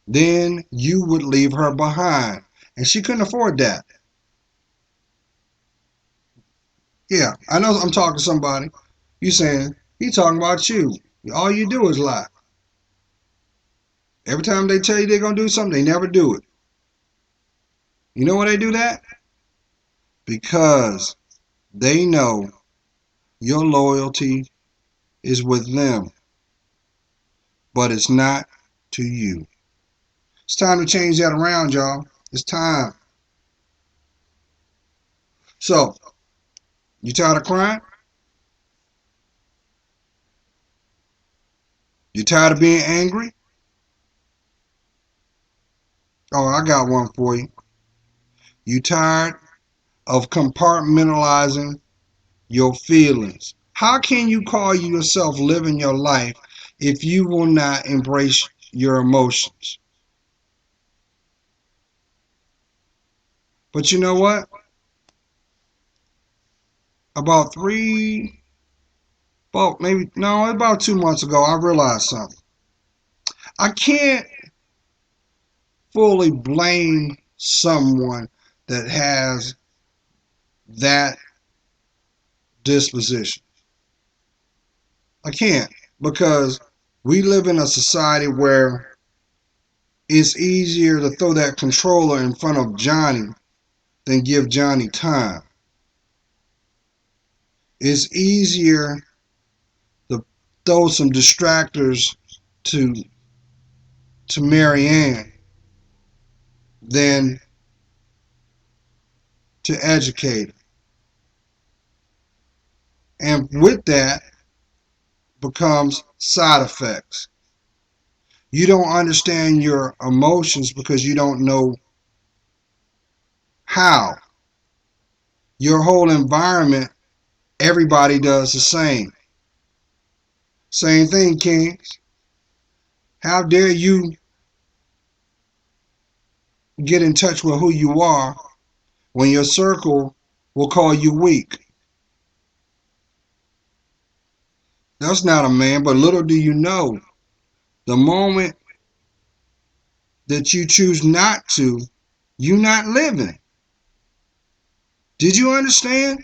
Then you would leave her behind. And she couldn't afford that. Yeah, I know I'm talking to somebody. You saying, he talking about you. All you do is lie. Every time they tell you they're going to do something, they never do it. You know why they do that? Because they know your loyalty is with them, but it's not to you. It's time to change that around, y'all. It's time. So, you tired of crying? You tired of being angry? Oh, I got one for you. You tired of compartmentalizing your feelings? How can you call yourself living your life if you will not embrace your emotions? But you know what? About maybe, no, about 2 months ago, I realized something. I can't fully blame someone that has that disposition. I can't, because we live in a society where it's easier to throw that controller in front of Johnny than give Johnny time. it's easier to throw some distractors to Marianne than to educate her. And with that becomes side effects. You don't understand your emotions because you don't know how. Your whole environment, everybody does the same. Same thing, Kings. How dare you get in touch with who you are when your circle will call you weak? That's not a man, but little do you know, the moment that you choose not to, you're not living. Did you understand?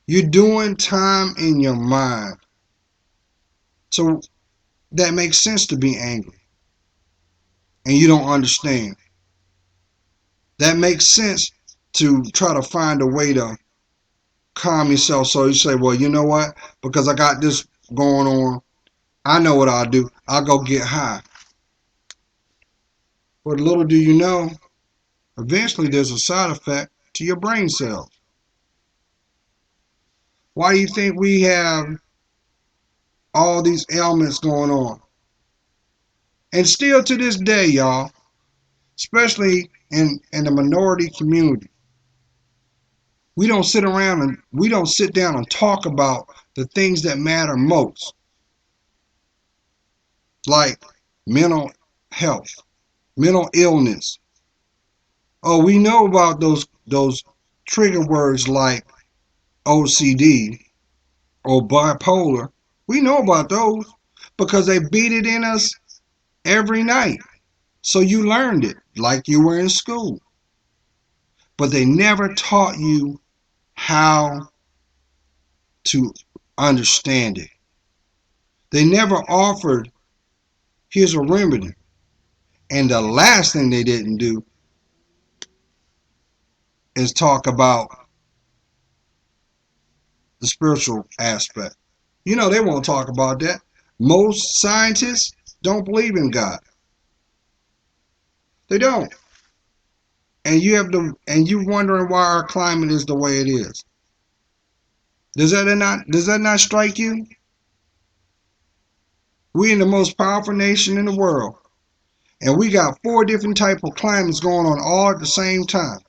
You're doing time in your mind. So that makes sense to be angry and you don't understand. That makes sense to try to find a way to calm yourself. So you say, well, you know what? Because I got this going on, I know what I'll do. I'll go get high. But little do you know, eventually there's a side effect to your brain cells. Why do you think we have all these ailments going on? And still to this day, y'all, especially in the minority community, we don't sit down and talk about the things that matter most, like mental health, mental illness. Oh, we know about those trigger words like OCD or bipolar. We know about those because they beat it in us every night. So you learned it like you were in school. But they never taught you how to understand it. They never offered, here's a remedy. And the last thing they didn't do is talk about the spiritual aspect. You know, they won't talk about that. Most scientists don't believe in God. They don't. And you wondering why our climate is the way it is. Does that not strike you? We in the most powerful nation in the world. And we got 4 different type of climates going on all at the same time.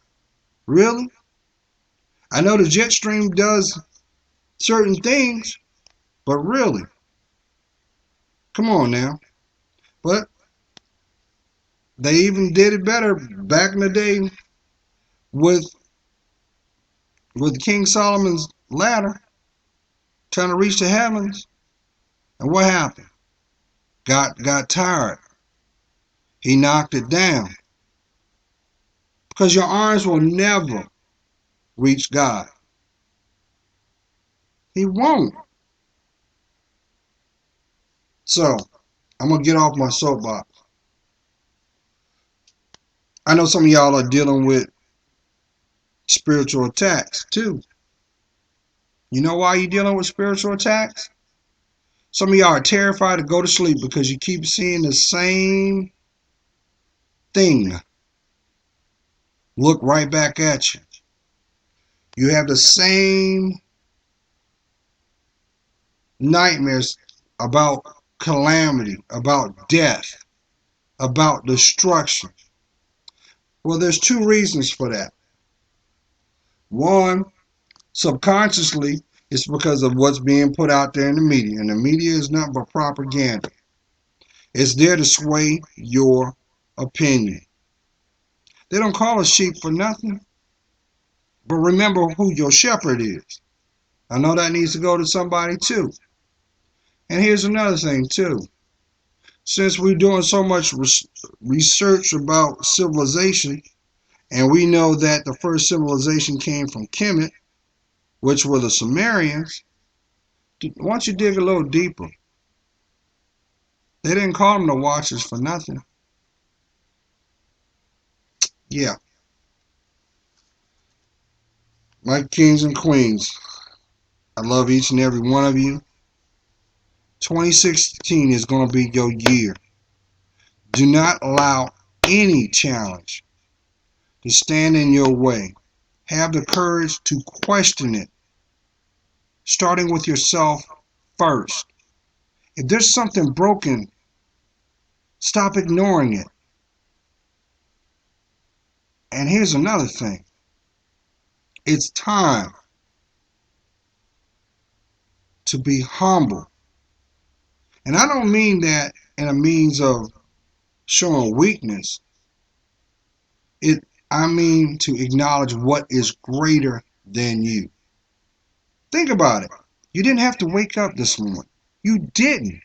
Really? I know the jet stream does certain things, but really, come on now. But they even did it better back in the day with King Solomon's ladder, trying to reach the heavens. And what happened? Got tired. He knocked it down. Because your arms will never reach God. He won't. So, I'm going to get off my soapbox. I know some of y'all are dealing with spiritual attacks too. You know why you're dealing with spiritual attacks? Some of y'all are terrified to go to sleep because you keep seeing the same thing look right back at you. You have the same nightmares about calamity, about death, about destruction. Well, there's 2 reasons for that. One, subconsciously, it's because of what's being put out there in the media. And the media is nothing but propaganda. It's there to sway your opinion. They don't call us sheep for nothing. But remember who your shepherd is. I know that needs to go to somebody too. And here's another thing too. Since we're doing so much research about civilization, and we know that the first civilization came from Kemet, which were the Sumerians, why don't you dig a little deeper? They didn't call them the Watchers for nothing. Yeah, my kings and queens, I love each and every one of you. 2016 is going to be your year. Do not allow any challenge to stand in your way. Have the courage to question it, starting with yourself first. If there's something broken, stop ignoring it. And here's another thing. It's time to be humble. And I don't mean that in a means of showing weakness. I mean to acknowledge what is greater than you. Think about it. You didn't have to wake up this morning. You didn't.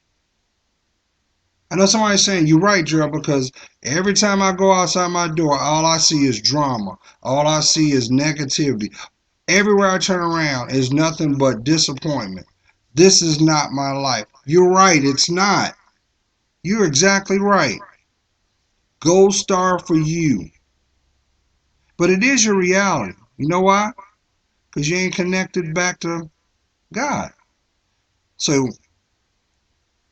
I know somebody's saying, you're right, Gerald, because every time I go outside my door, all I see is drama. All I see is negativity. Everywhere I turn around is nothing but disappointment. This is not my life. You're right, it's not. You're exactly right. Gold star for you. But it is your reality. You know why? Because you ain't connected back to God. So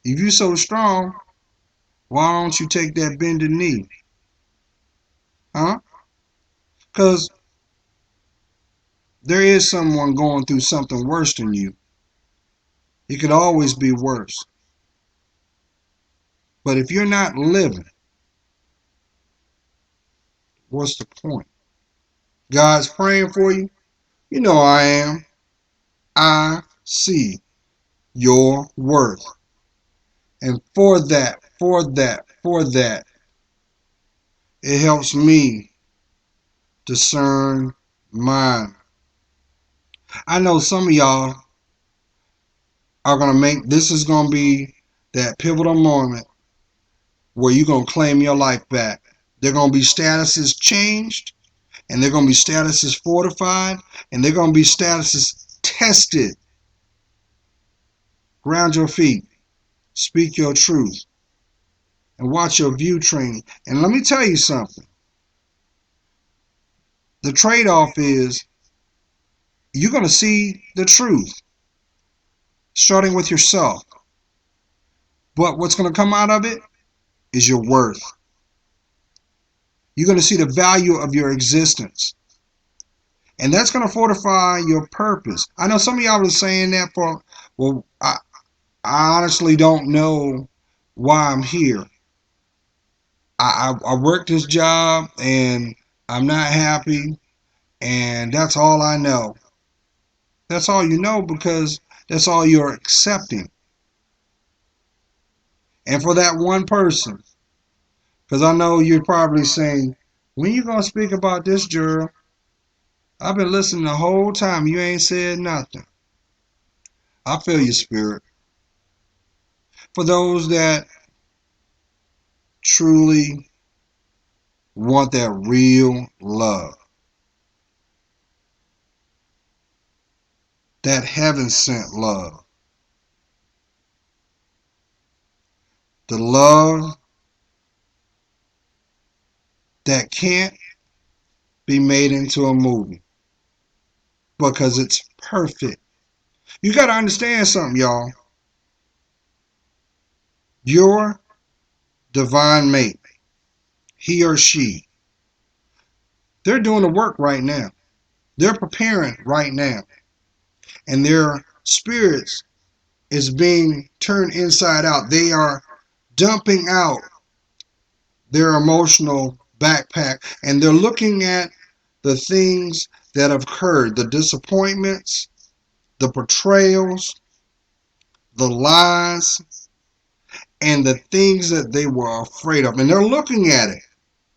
if you're so strong, why don't you take that bended knee? Huh? Because there is someone going through something worse than you. It could always be worse. But if you're not living, what's the point? God's praying for you. You know I am. I see your worth. And for that, it helps me discern mine. I know some of y'all are going to this is going to be that pivotal moment where you're going to claim your life back. They're going to be statuses changed, and they're going to be statuses fortified, and they're going to be statuses tested. Ground your feet, speak your truth, and watch your view training. And let me tell you something. The trade-off is you're going to see the truth, starting with yourself. But what's going to come out of it is your worth. You're going to see the value of your existence. And that's going to fortify your purpose. I know some of y'all are saying that well, I honestly don't know why I'm here. I work this job and I'm not happy, and that's all I know. That's all you know because that's all you're accepting. And for that one person, because I know you're probably saying, when you going to speak about this, Gerald? I've been listening the whole time. You ain't said nothing. I feel your spirit. For those that truly want that real love, that heaven sent love, the love that can't be made into a movie because it's perfect. You got to understand something, y'all. Your divine mate, he or she, they're doing the work right now. They're preparing right now. And their spirits is being turned inside out. They are dumping out their emotional backpack, and they're looking at the things that have occurred, the disappointments, the betrayals, the lies, and the things that they were afraid of. And they're looking at it.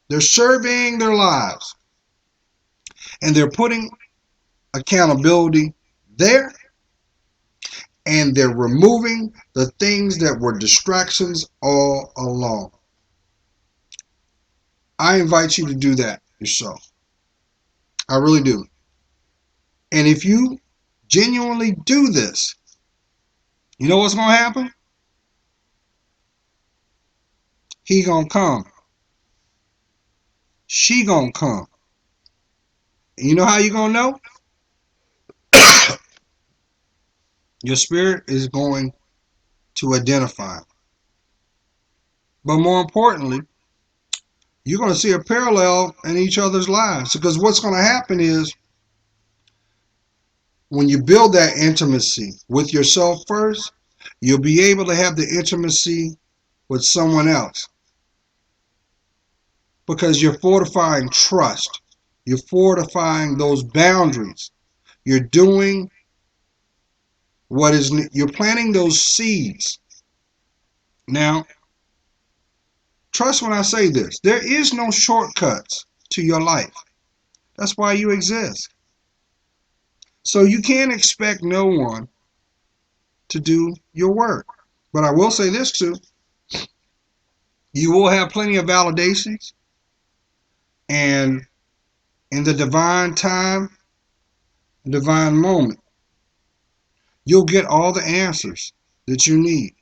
They're surveying their lives, and they're putting accountability there, and they're removing the things that were distractions all along. I invite you to do that yourself. I really do. And if you genuinely do this, you know what's going to happen? He going to come. She going to come. And you know how you going to know? Your spirit is going to identify. But more importantly, you're going to see a parallel in each other's lives. Because what's going to happen is when you build that intimacy with yourself first, you'll be able to have the intimacy with someone else. Because you're fortifying trust. You're fortifying those boundaries. You're doing you're planting those seeds. Now, trust when I say this. There is no shortcuts to your life. That's why you exist. So you can't expect no one to do your work. But I will say this too. You will have plenty of validations, and in the divine time, divine moment, you'll get all the answers that you need.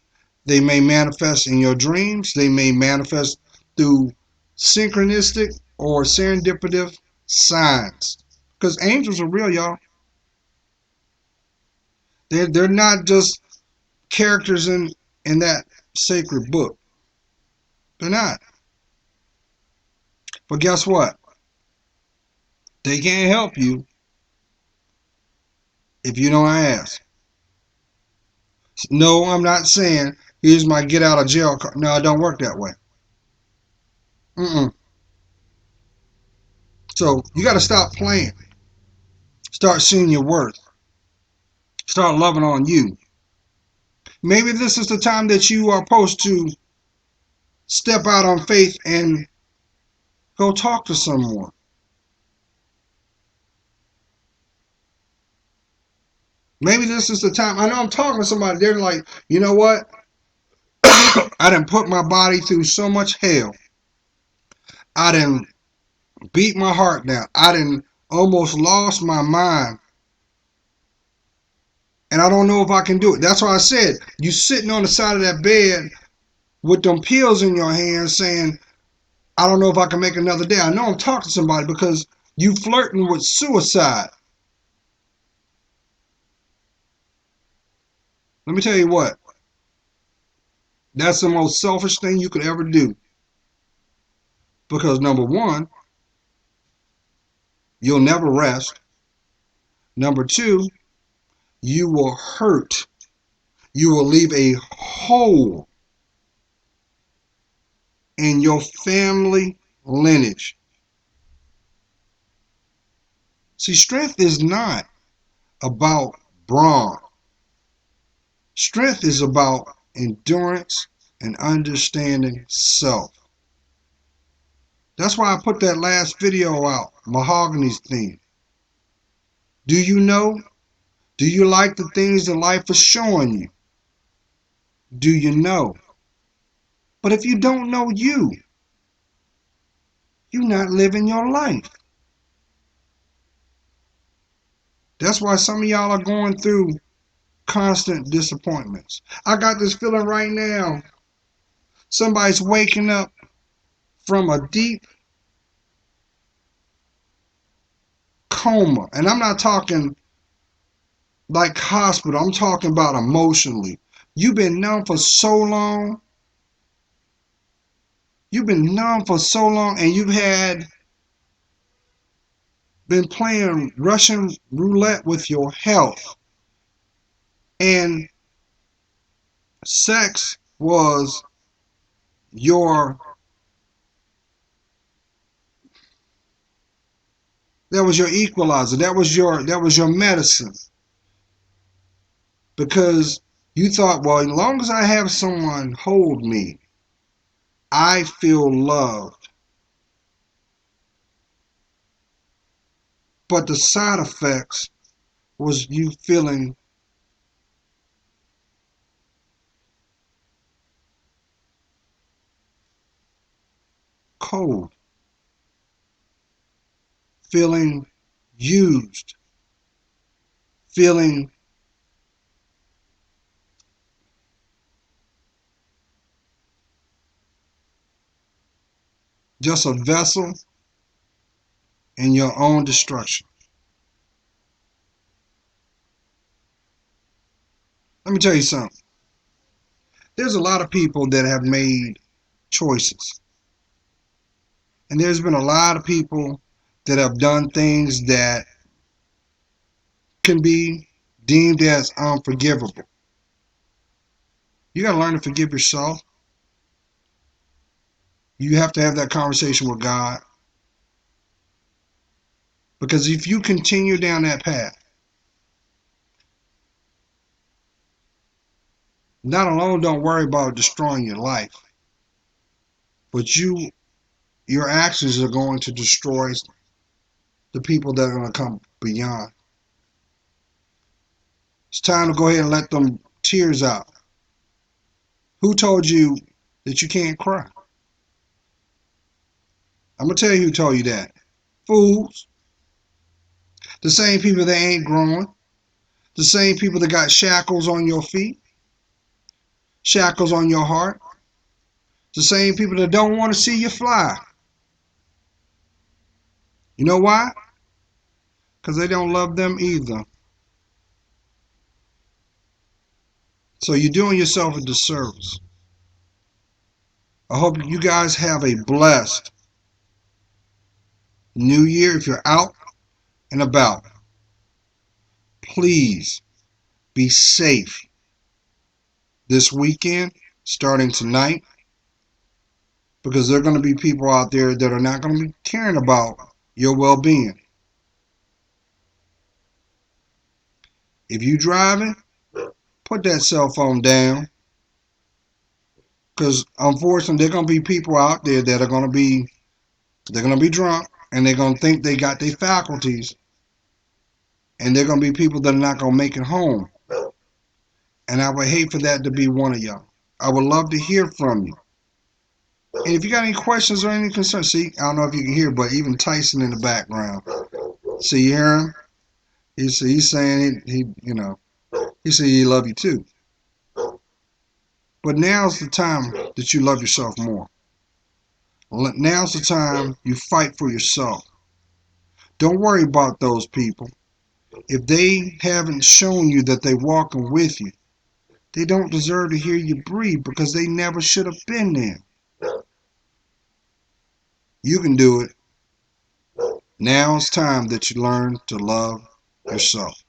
They may manifest in your dreams. They may manifest through synchronistic or serendipitous signs. Because angels are real, y'all. They're not just characters in that sacred book. They're not. But guess what? They can't help you if you don't ask. No, I'm not saying here's my get out of jail card. No, it don't work that way. Mm-mm. So you got to stop playing. Start seeing your worth. Start loving on you. Maybe this is the time that you are supposed to step out on faith and go talk to someone. Maybe this is the time. I know I'm talking to somebody. They're like, you know what? I done put my body through so much hell. I done beat my heart down. I done almost lost my mind. And I don't know if I can do it. That's why I said, you sitting on the side of that bed with them pills in your hand saying, I don't know if I can make another day. I know I'm talking to somebody because you flirting with suicide. Let me tell you what. That's the most selfish thing you could ever do. Because number one, you'll never rest. Number two, you will hurt. You will leave a hole in your family lineage. See, strength is not about brawn. Strength is about endurance and understanding self. That's why I put that last video out, Mahogany's theme. Do you know? Do you like the things that life is showing you? Do you know? But if you don't know you, you're not living your life. That's why some of y'all are going through constant disappointments. I got this feeling right now. Somebody's waking up from a deep coma. And I'm not talking like hospital. I'm talking about emotionally. You've been numb for so long. You've been numb for so long and you've had been playing Russian roulette with your health. And sex was your equalizer. That was your medicine. Because you thought, well, as long as I have someone hold me, I feel loved. But the side effects was you feeling cold, feeling used, feeling just a vessel in your own destruction. Let me tell you something. There's a lot of people that have made choices. And there's been a lot of people that have done things that can be deemed as unforgivable. You got to learn to forgive yourself. You have to have that conversation with God. Because if you continue down that path, not alone don't worry about destroying your life, but your actions are going to destroy the people that are going to come beyond. It's time to go ahead and let them tears out. Who told you that you can't cry? I'm going to tell you who told you that. Fools. The same people that ain't growing. The same people that got shackles on your feet, shackles on your heart. The same people that don't want to see you fly. You know why? Because they don't love them either. So you're doing yourself a disservice. I hope you guys have a blessed new year. If you're out and about, please be safe this weekend, starting tonight, because there are going to be people out there that are not going to be caring about your well-being. If you driving, put that cell phone down, because unfortunately, there are going to be people out there that are going to be drunk, and they're going to think they got their faculties, and they're going to be people that are not going to make it home. And I would hate for that to be one of y'all. I would love to hear from you. And if you got any questions or any concerns, see, I don't know if you can hear, but even Tyson in the background. See, you hear him? He's saying he said he love you too. But now's the time that you love yourself more. Now's the time you fight for yourself. Don't worry about those people. If they haven't shown you that they're walking with you, they don't deserve to hear you breathe because they never should have been there. You can do it. Now it's time that you learn to love yourself.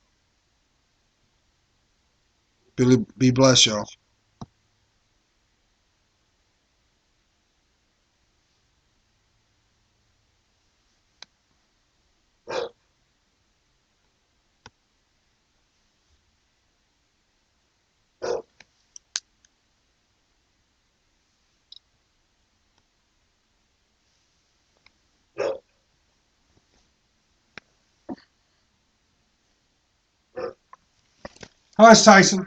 Be blessed, y'all. Hi, it's Tyson.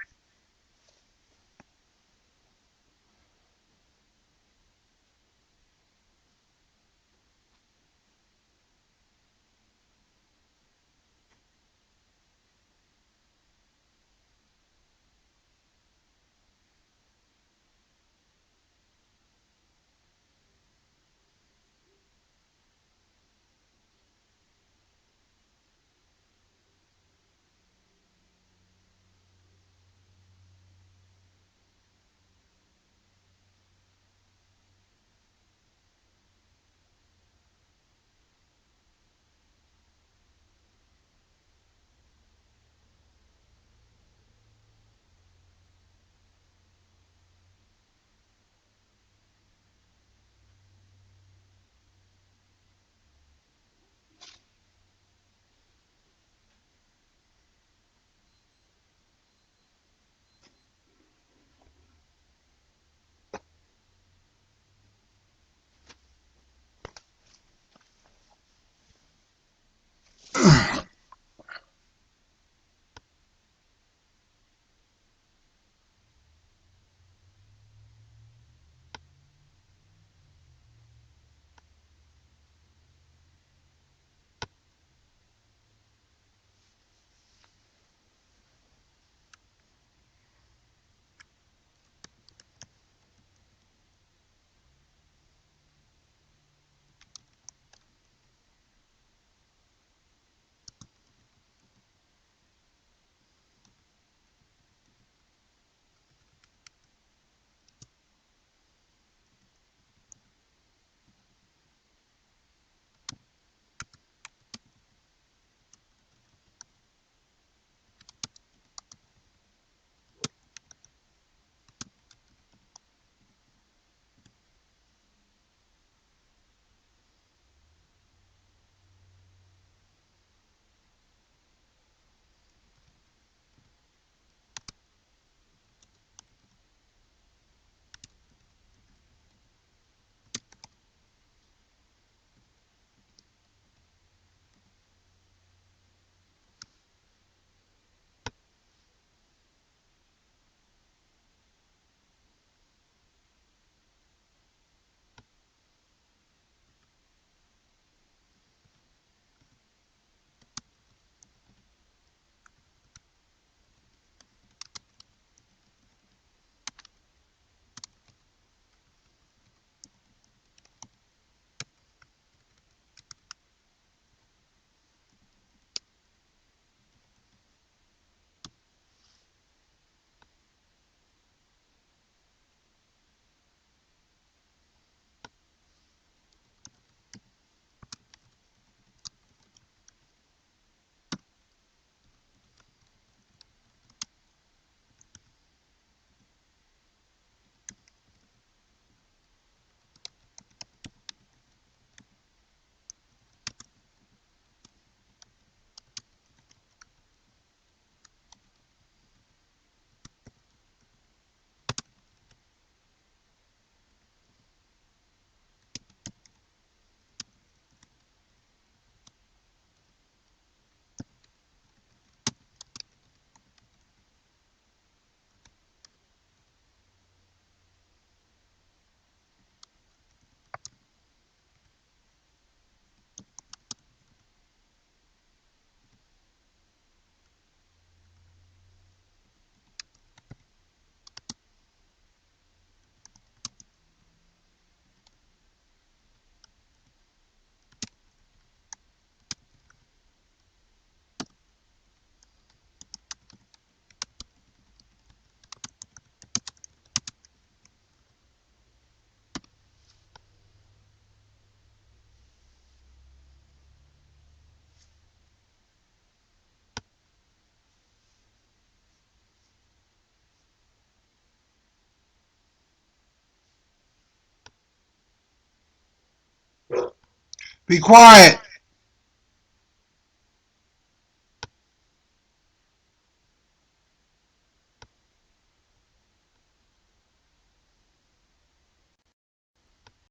Be quiet.